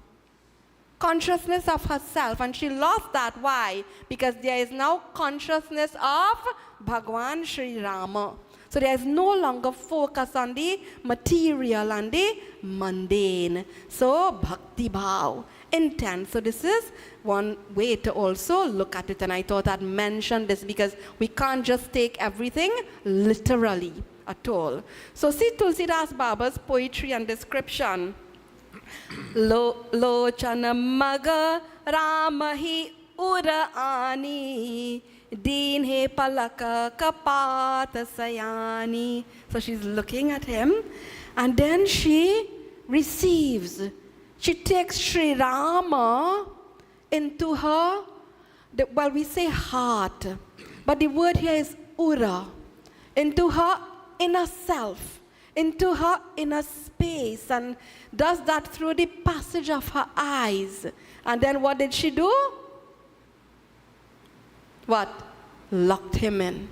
S1: consciousness of herself, and she lost that. Why? Because there is now consciousness of Bhagwan Sri Rama. So there is no longer focus on the material and the mundane. So bhakti bhav, intent. So this is one way to also look at it. And I thought I'd mention this because we can't just take everything literally at all. So see Tulsidas Baba's poetry and description. Lochana maga ramahi ura ani Deen he palaka kapata sayani. So she's looking at him and then she receives. She takes Sri Rama into her, well, we say heart, but the word here is ura, into her inner self, into her inner space, and does that through the passage of her eyes. And then what did she do? What? Locked him in.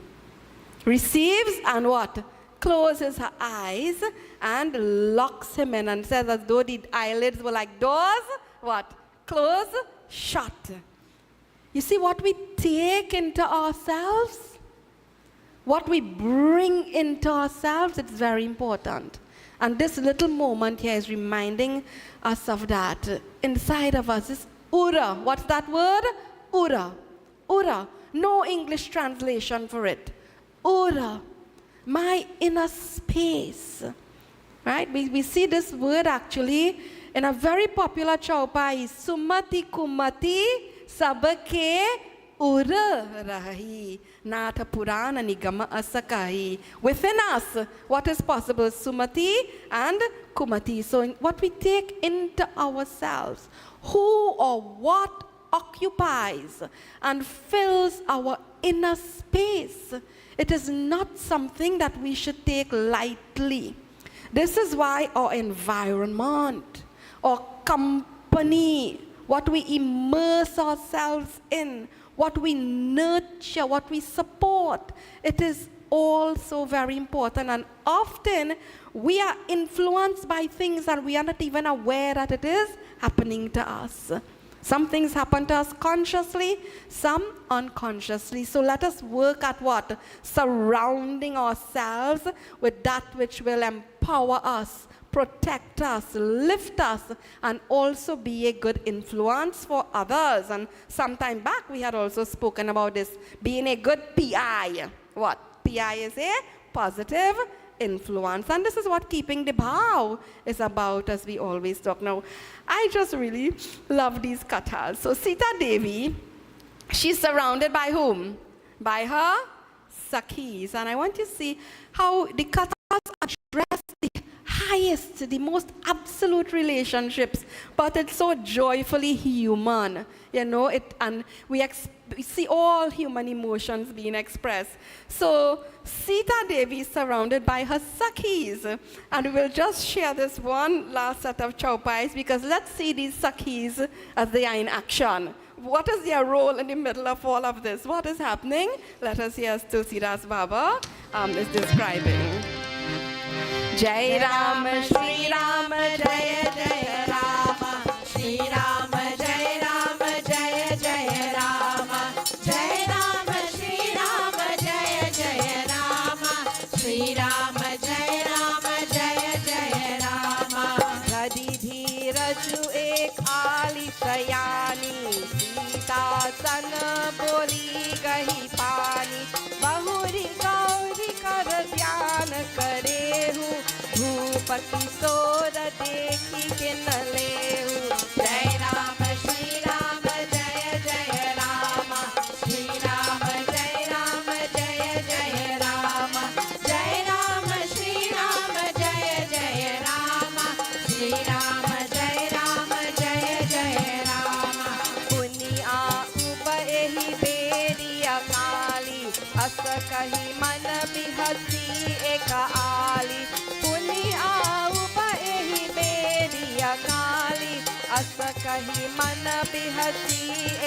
S1: Receives and what? Closes her eyes and locks him in and says as though the eyelids were like doors. What? Close, shut. You see what we take into ourselves? What we bring into ourselves, it's very important. And this little moment here is reminding us of that. Inside of us is ura. What's that word? Ura. Ura. No English translation for it. Ura, my inner space. Right? We see this word actually in a very popular chaupai. Sumati kumati sabake ur rahi, nata purana nigama asakahi. Within us, what is possible? Sumati and kumati. So what we take into ourselves, who or what occupies and fills our inner space. It is not something that we should take lightly. This is why our environment, our company, what we immerse ourselves in, what we nurture, what we support, it is also very important. And often we are influenced by things and we are not even aware that it is happening to us. Some things happen to us consciously, some unconsciously. So let us work at what? Surrounding ourselves with that which will empower us, protect us, lift us, and also be a good influence for others. And some time back we had also spoken about this, being a good PI. What? PI is a positive influence. And this is what keeping the bow is about, as we always talk. Now, I just really love these kathas. So Sita Devi, she's surrounded by whom? By her Sakhis. And I want you to see how the kathas address the highest, the most absolute relationships, but it's so joyfully human, you know, and we see all human emotions being expressed. So Sita Devi is surrounded by her Sakhis, and we will just share this one last set of chowpais, because let's see these Sakhis as they are in action. What is their role in the middle of all of this? What is happening? Let us hear as Tulsidas Baba is describing. Jai Ram, Shri Ram, Jaya Jaya Rama, Shri Ram, Jai Ram, Jaya Jaya Rama, Jai Ram, Shri Ram, Jaya Jaya Rama, Shri Ram, Jai Ram, Jaya Jaya Rama. Radhi Dheeraju ek ali sayani, Sita san boli gahi pani, Bahuri gauri kar dhyan kare hu, Bhupati sora dekhi ke na lehu. Jai Ram, Shri Ram, Jaya Jaya Rama, Shri Ram, Jai Ram, Jaya Jaya Rama, Jai Ram, Shri Ram, Jaya Jaya Rama, Shri Ram, Jai Ram, Jaya Jaya Rama. Puniya upahi bediya kali, asa kahi man bihasi eka ali. Asa kahi man bihasi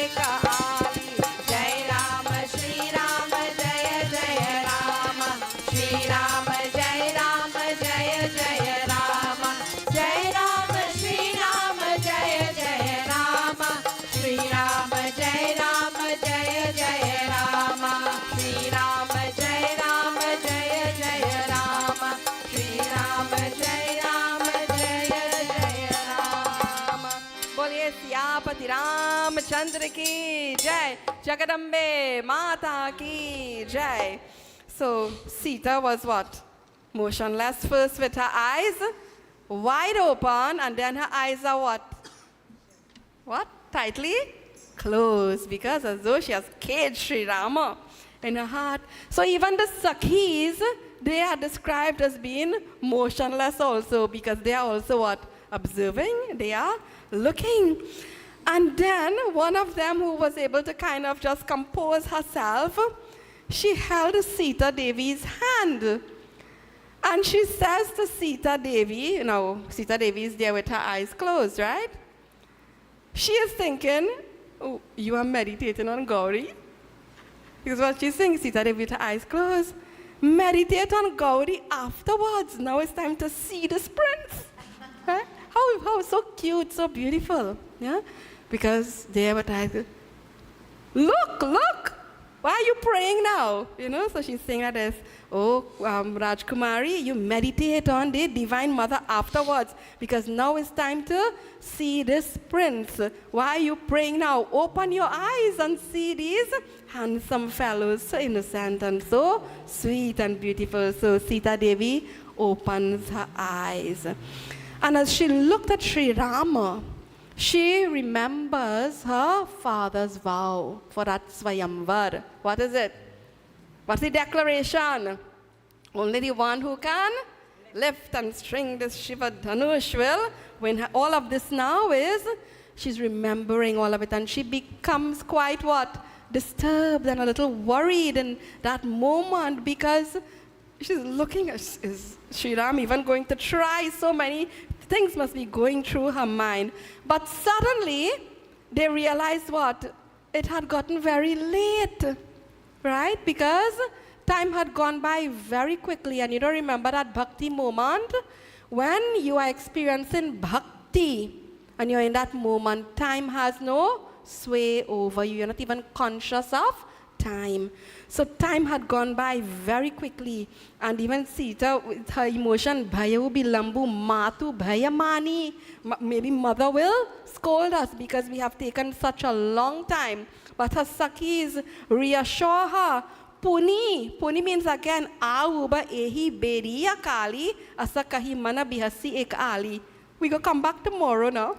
S1: eka ali. Jai Ram, Shri Ram, Jaya Jaya Rama, Shri Ram, Jai Ram, Jaya Jaya Rama, Jai Ram, Shri Ram, Jaya Jaya Rama, Shri Ram, Jai Ram, Jaya Jaya Rama, Shri Ram, Jai Ram, Jaya Jaya Rama, Shri Ram, Jai Ram, Jaya Jaya Rama. बोलिए सियापति रामचंद्र की जय, Jagadambe Mata ki jai. So Sita was what? Motionless first with her eyes wide open, and then her eyes are what? What? Tightly closed, because as though she has caged Sri Rama in her heart. So even the Sakhis, they are described as being motionless also, because they are also what? Observing, they are looking. And then one of them, who was able to kind of just compose herself, she held Sita Devi's hand. And she says to Sita Devi, Sita Devi is there with her eyes closed, right? She is thinking, oh, you are meditating on Gauri? Because what she's saying, Sita Devi with her eyes closed, meditate on Gauri afterwards. Now it's time to see this prince. Right? How so cute, so beautiful. Yeah? Because they were like, look, why are you praying now? So she's saying that as, Rajkumari, you meditate on the Divine Mother afterwards, because now it's time to see this prince. Why are you praying now? Open your eyes and see these handsome fellows, so innocent and so sweet and beautiful. So Sita Devi opens her eyes. And as she looked at Sri Rama, she remembers her father's vow for that Swayamvar. What is it? What's the declaration? Only the one who can lift and string this Shiva Dhanush will win. All of this now is, she's remembering all of it, and she becomes quite what? Disturbed and a little worried in that moment, because she's looking at, is Sri Ram even going to try? So many things must be going through her mind. But suddenly, they realized what? It had gotten very late, right? Because time had gone by very quickly, and you don't remember that bhakti moment? When you are experiencing bhakti, and you're in that moment, time has no sway over you. You're not even conscious of time. So time had gone by very quickly, and even Sita, with her emotion, Bhayu bilambu matu bhayamani. Maybe mother will scold us because we have taken such a long time. But her Sakhis reassure her. Puni. Puni means again, Auba ehi beriya kali, asa kahi mana bihasi ek ali. We go come back tomorrow now.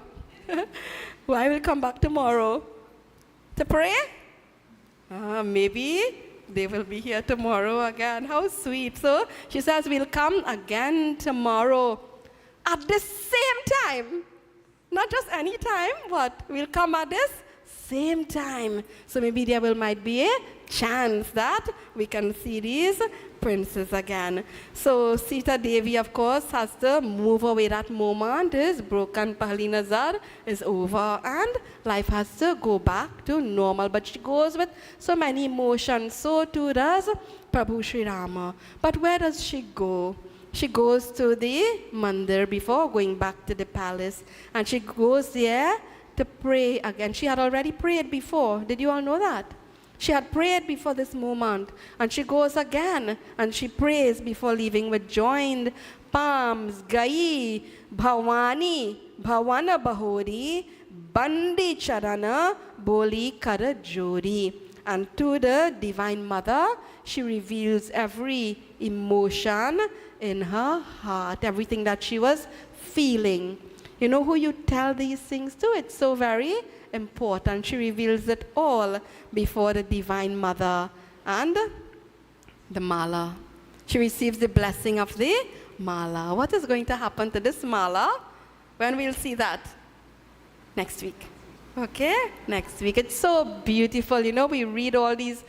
S1: Why will come back tomorrow? To pray? Maybe they will be here tomorrow again. How sweet. So she says, we'll come again tomorrow at the same time. Not just any time, but we'll come at this same time. So maybe there might be a chance that we can see these princes again. So Sita Devi, of course, has to move away. That moment is broken. Pahli Nazar is over, and life has to go back to normal. But she goes with so many emotions. So too does Prabhu Sri Rama. But where does she go? She goes to the mandir before going back to the palace, and she goes there to pray again. She had already prayed before. Did you all know that? She had prayed before this moment, and she goes again, and she prays before leaving with joined palms. Gai, Bhavani, Bhavana Bahori, Bandi Charana, Boli Kara Jori. And to the Divine Mother, she reveals every emotion in her heart, everything that she was feeling. You know who you tell these things to? It's so very important. She reveals it all before the Divine Mother and the Mala. She receives the blessing of the Mala. What is going to happen to this Mala? When we'll see that? Next week. Okay? Next week. It's so beautiful. You know, we read all these,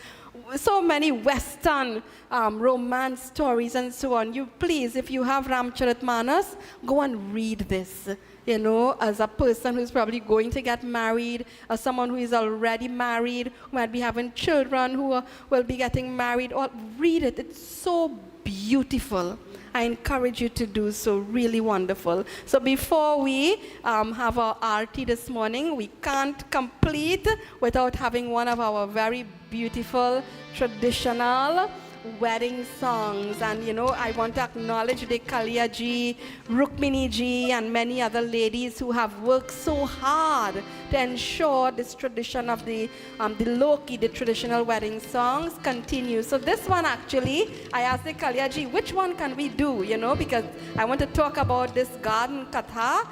S1: so many Western romance stories and so on. You please, if you have Ramcharitmanas, go and read this. You know, as a person who's probably going to get married, as someone who is already married, who might be having children, who will be getting married, or read it. It's so beautiful. I encourage you to do so. Really wonderful. So before we have our arti this morning, we can't complete without having one of our very beautiful traditional wedding songs. And you know, I want to acknowledge the Kalia ji, Rukmini ji, and many other ladies who have worked so hard to ensure this tradition of the Loki, the traditional wedding songs, continues. So this one actually, I asked the Kalia ji, which one can we do, you know, because I want to talk about this garden Katha.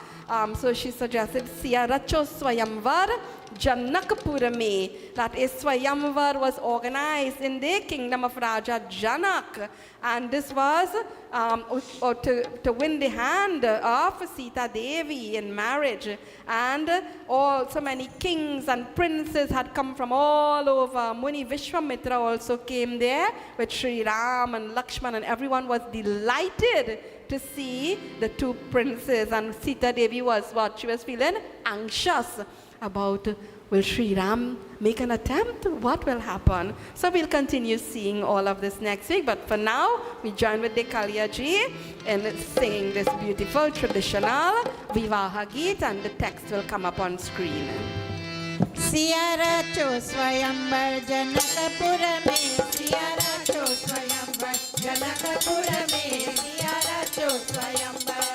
S1: So she suggested Siya Racho Swayamvar Janakpura me. That is, Swayamvar was organized in the kingdom of Raja Janak, and this was to win the hand of Sita Devi in marriage. And so many kings and princes had come from all over. Muni Vishwamitra also came there with Sri Ram and Lakshman, and everyone was delighted to see the two princes. And Sita Devi was what? She was feeling anxious about, will Sri Ram make an attempt? What will happen? So we'll continue seeing all of this next week. But for now, we join with the Kalia ji in singing this beautiful traditional Vivaaha Geet, and the text will come up on screen.
S3: Siya रचो स्वयंवर जनकपुर में, सिया रचो स्वयंवर जनकपुर में, सिया रचो स्वयंवर।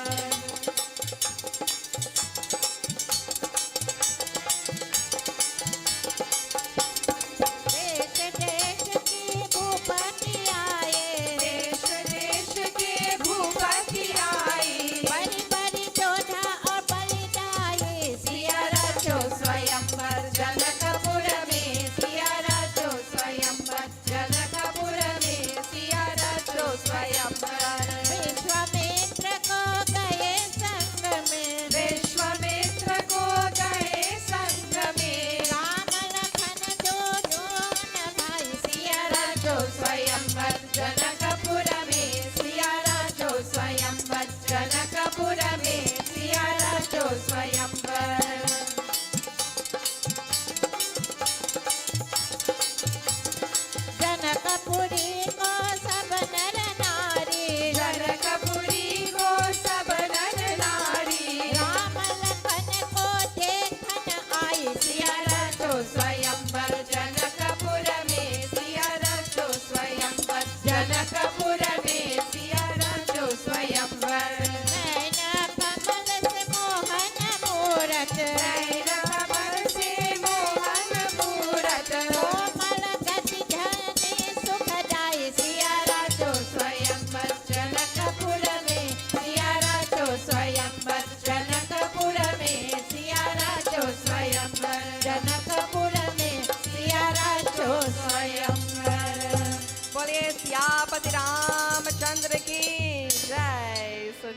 S3: देश देश के भूपति आए, देश देश के भूपति आए, बड़ी बड़ी जोधा और बलिदाए, Siya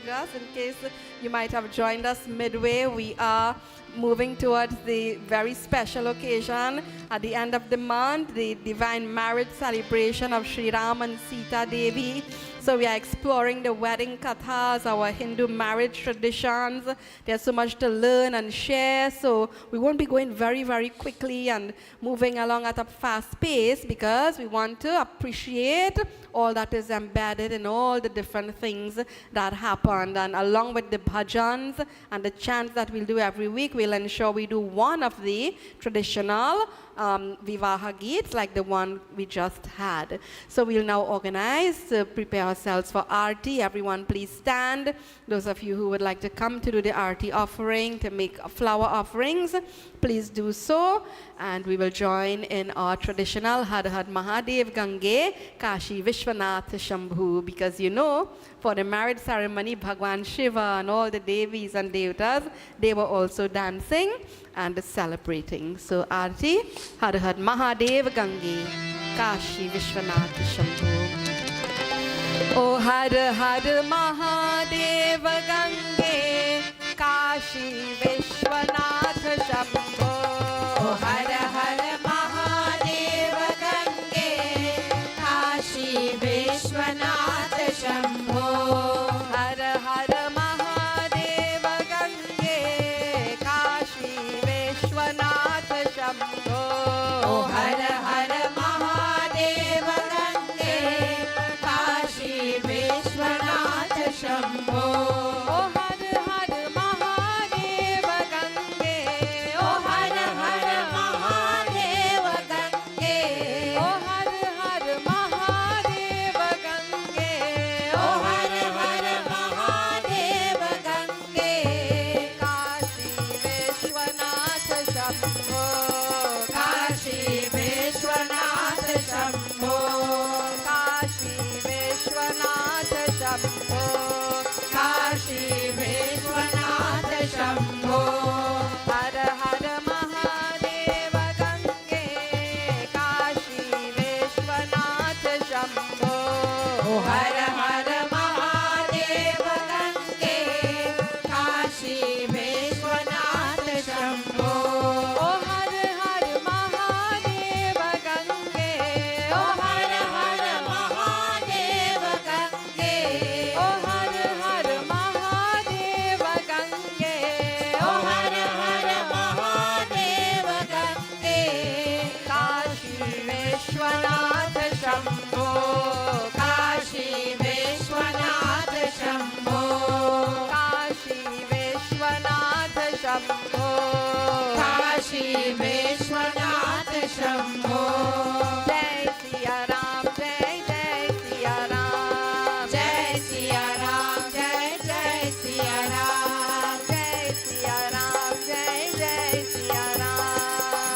S1: just in case you might have joined us midway, we are moving towards the very special occasion at the end of the month, the divine marriage celebration of Shri Ram and Sita Devi. So we are exploring the wedding kathas, our Hindu marriage traditions. There's so much to learn and share, so we won't be going very, very quickly and moving along at a fast pace because we want to appreciate all that is embedded in all the different things that happened. And along with the bhajans and the chants that we'll do every week, we'll ensure we do one of the traditional Vivaaha Geets like the one we just had. So we'll now organize to prepare ourselves for Aarti. Everyone please stand. Those of you who would like to come to do the Aarti offering, to make flower offerings, please do so. And we will join in our traditional Har Har Mahadev Gange Kashi Vishwanath Shambhu, because you know, for the marriage ceremony, Bhagwan Shiva and all the Devis and Devatas, they were also dancing and celebrating. So Aarti, Har Har Mahadev Gange Kashi Vishwanath Shambhu. O Har Har Mahadev Gange Kashi Vishwanath Shambho.
S3: O Har Har Mahadev Gange Kashi Vishwanath Shambho.
S1: Har Har Mahadev Gange Kashi Vishwanath Shambho.
S3: O Har Har Mahadev Gange Kashi Vishwanath Shambho.
S1: O Har Har Mahadev Gange.
S3: O Har Har Mahadev Gange.
S1: O Har Har Mahadev Gange.
S3: O Har Har Mahadev Gange.
S1: Kashi Vishwanath Shambho.
S3: Kashi Vishwanath Shambho.
S1: Kashi Vishwanath Shambho.
S3: Kashi Vishwanath Shambho.
S1: Har Har Mahadev Gange Kashi Vishwanath Shambho.
S3: O Har Har Mahadev Gange Kashi Vishwanath Shambho.
S1: O Har Har Mahadev Gange.
S3: O Har Har Mahadev Gange.
S1: O Har Har Mahadev Gange.
S3: O Har Har Mahadev Gange.
S1: Kashi Vishwanath Shambho.
S3: Kashi Vishwanath Shambho.
S1: Kashi Vishwanath Shambho.
S3: Kashi Vishwanath Shambho.
S1: Jai Siya Ram, Jai Jai Siya Ram.
S3: Jai Siya Ram, Jai Jai Siya Ram.
S1: Jai Siya Ram, Jai Jai Siya Ram.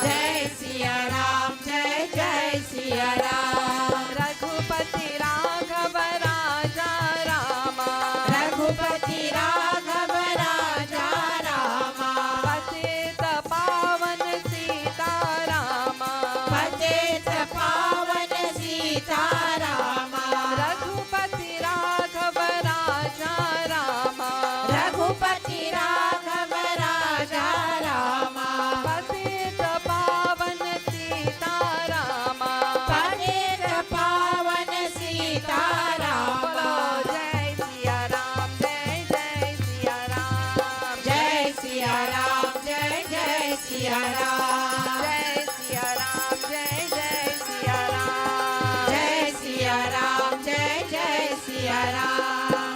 S3: Jai Siya Ram, Jai Jai Siya Ram.
S1: Raghupati Raghav Raja Rama.
S3: Raghupati Raghav Raja Rama.
S1: Patita Pavan Sita Rama.
S3: Patita Pavan Sita Rama.
S1: Raghupati Raghav Raja Rama.
S3: Raghupati Raghav Raja Rama.
S1: Patita Pavan Sita Rama.
S3: Patita Pavan Sita Rama.
S1: Jai Siya Ram, Jai Jai Siya Ram.
S3: Jai Siya Ram, Jai Jai Siya Ram.
S1: Jai Siya Ram, Jai Jai Siya Ram.
S3: Jai Siya Ram, Jai Jai Siya Ram.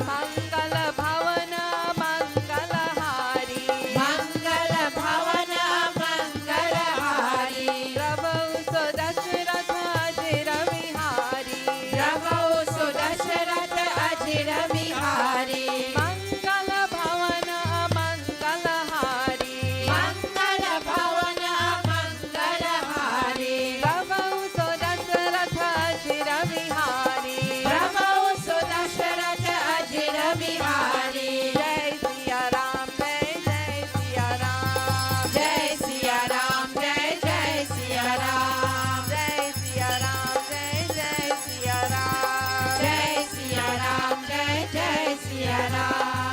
S1: Mangal Bhavana Mangal Hari.
S3: Mangal Bhavana Mangal Hari.
S1: Prabhu Sudashratha Ajira Vihari.
S3: Prabhu Sudashrat Ajira Vihari.
S1: Mangal Bhavana Mangal Hari.
S3: Mangal Bhavana Mangal Hari.
S1: Prabhu Sudashratha Ajira Vihari.
S3: Prabhu Sudashrat Ajira Vihari.
S1: Jai Siya Ram, Jai Jai Siya Ram.
S3: Jai Siya Ram, Jai Jai Siya Ram.
S1: Jai Siya Ram, Jai Jai Siya Ram.
S3: Jai Siya Ram, Jai Jai Siya Ram.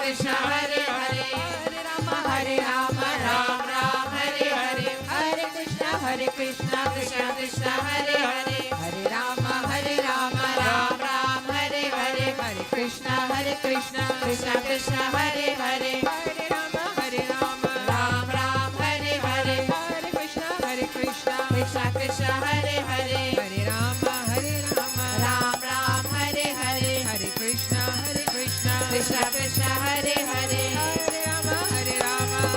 S3: Krishna Hare Hare Hare Rama Ram Ram Hare Hare Hare Krishna Krishna Krishna Hare Hare Hare Rama Ram Ram Hare Hare Hare Krishna Krishna Krishna Hare Hare Hare Rama Ram Ram Hare Hare Hare Krishna Krishna Krishna Hare Hare Hare Rama Ram Ram Hare Hare Hare Krishna Krishna Krishna Hare Hare Hare Rama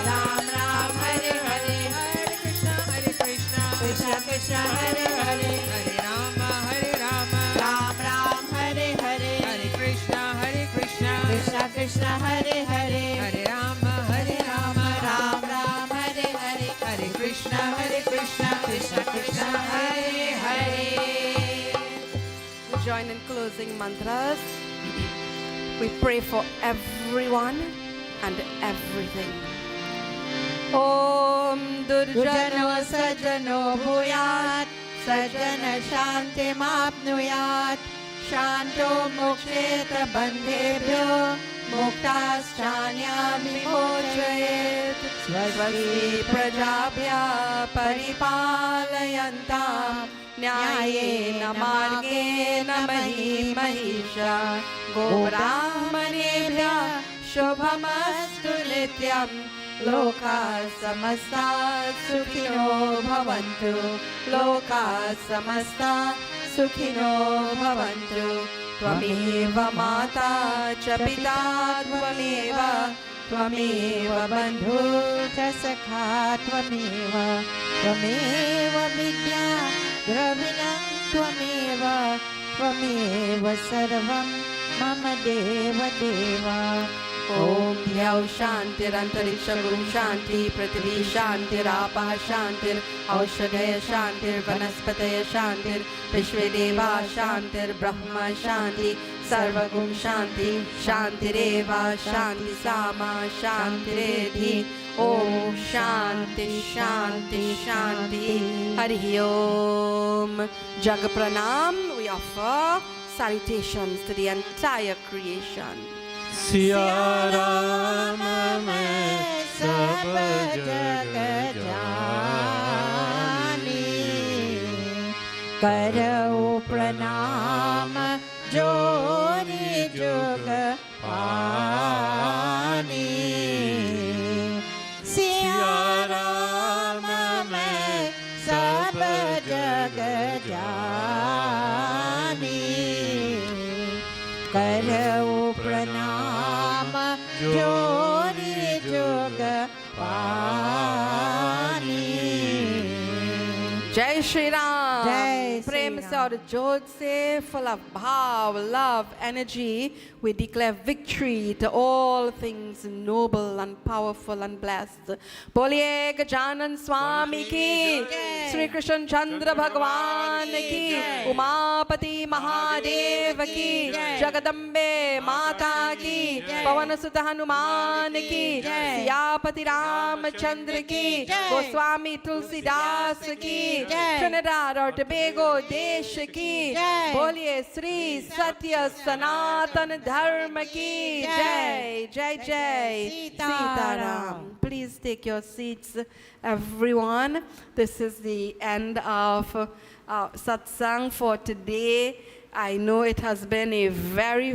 S3: Ram Ram Hare Hare Hare Krishna Krishna Hare Hare Hare Rama Ram Ram Hare Hare Hare Krishna Krishna Hare Hare Hare Rama Ram Ram Hare Hare Hare Krishna Krishna Hare Hare.
S1: We join in closing mantras. We pray for everyone and everything. Om Durjano Sajano Bhuyat Sajana Shanti Mapnuyat Shanto Moksheta Bandebhyo Muktaschanya Vimochayet Swasti Prajabhya Paripalayantam Nyayena Margena Mahisha Gobrahmanebhya Shubhamastu Nityam Loka Samasta Sukhino Bhavantu Loka Samasta Sukhino Bhavantu Tvameva Mata cha Pita Tvameva Bandhu cha Sakha Tvameva Vidya Dravinam Tvameva Sarvam Mama Deva Deva Om Dhyau Shantir Antariksham Shanti Prithvi Shantir Apah Shantir Aushadaya Shantir Vanaspataya Shantir Vishvedeva Shantir Brahma Shanti Sarvagum Shanti Shantireva Shanti Sama Shantiredhi Om Shanti Shanti Shanti Hari Om Jag Pranam. We offer salutations to the entire creation.
S2: Siya Ram मैं सब जग जानी
S3: करऊ प्रणाम जोरी जुग पानी सिया राम मैं सब जग जानी करऊ प्रणाम जोरी जुग पानी.
S1: Jai Shri Ram.
S3: Jai Shri
S1: Prem se aur jodh se, full of bhav, love, energy, we declare victory to all things noble and powerful and blessed. Boliye Gajanan Swami ki, Sri Krishna Chandra Bhagwan ki, Umapati Mahadev ki, Jagadambe Mata ki, Pavanasuta Hanuman ki, Siyapati Ramchandra ki, Goswami Tulsidas ki, Trinidad और टबेगो देश की, बोलिए श्री सत्य सनातन धर्म की जय. जय जय Sitaram. Please take your seats, everyone. This is the end of Satsang for today. I know it has been a very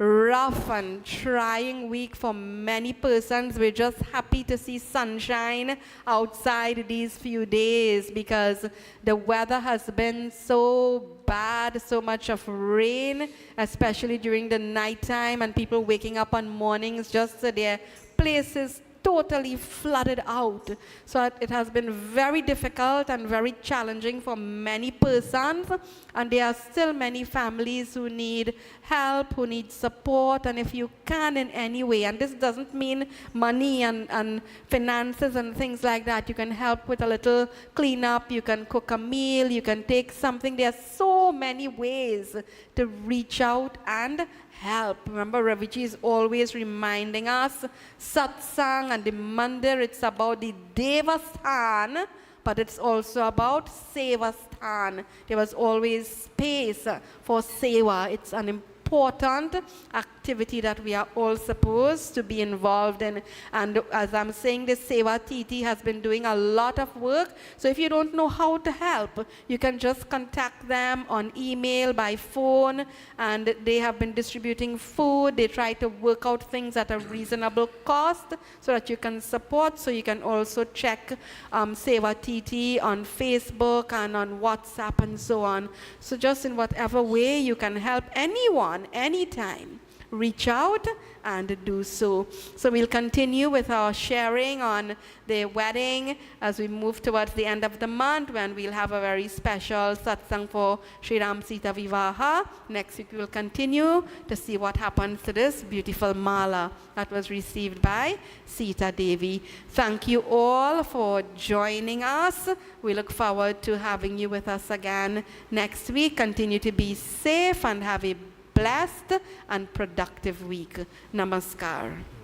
S1: rough and trying week for many persons. We're just happy to see sunshine outside these few days because the weather has been so bad, so much of rain, especially during the night time, and people waking up on mornings just so their places totally flooded out. So it has been very difficult and very challenging for many persons, and there are still many families who need help, who need support, and if you can in any way, and this doesn't mean money and finances and things like that, you can help with a little cleanup, you can cook a meal, you can take something. There are so many ways to reach out and help. Remember, Raviji is always reminding us, Satsang and the Mandir, it's about the Devasthan, but it's also about Sevasthan. There was always space for Seva. It's an important activity activity that we are all supposed to be involved in. And as I'm saying, the Seva TT has been doing a lot of work. So if you don't know how to help, you can just contact them on email, by phone, and they have been distributing food. They try to work out things at a reasonable cost so that you can support. So you can also check Seva TT on Facebook and on WhatsApp and so on. So just in whatever way you can help anyone, anytime, reach out and do so. So we'll continue with our sharing on the wedding as we move towards the end of the month, when we'll have a very special satsang for Shri Sita Vivaaha. Next week we'll continue to see what happens to this beautiful mala that was received by Sita Devi. Thank you all for joining us. We look forward to having you with us again next week. Continue to be safe and have a blessed and productive week. Namaskar.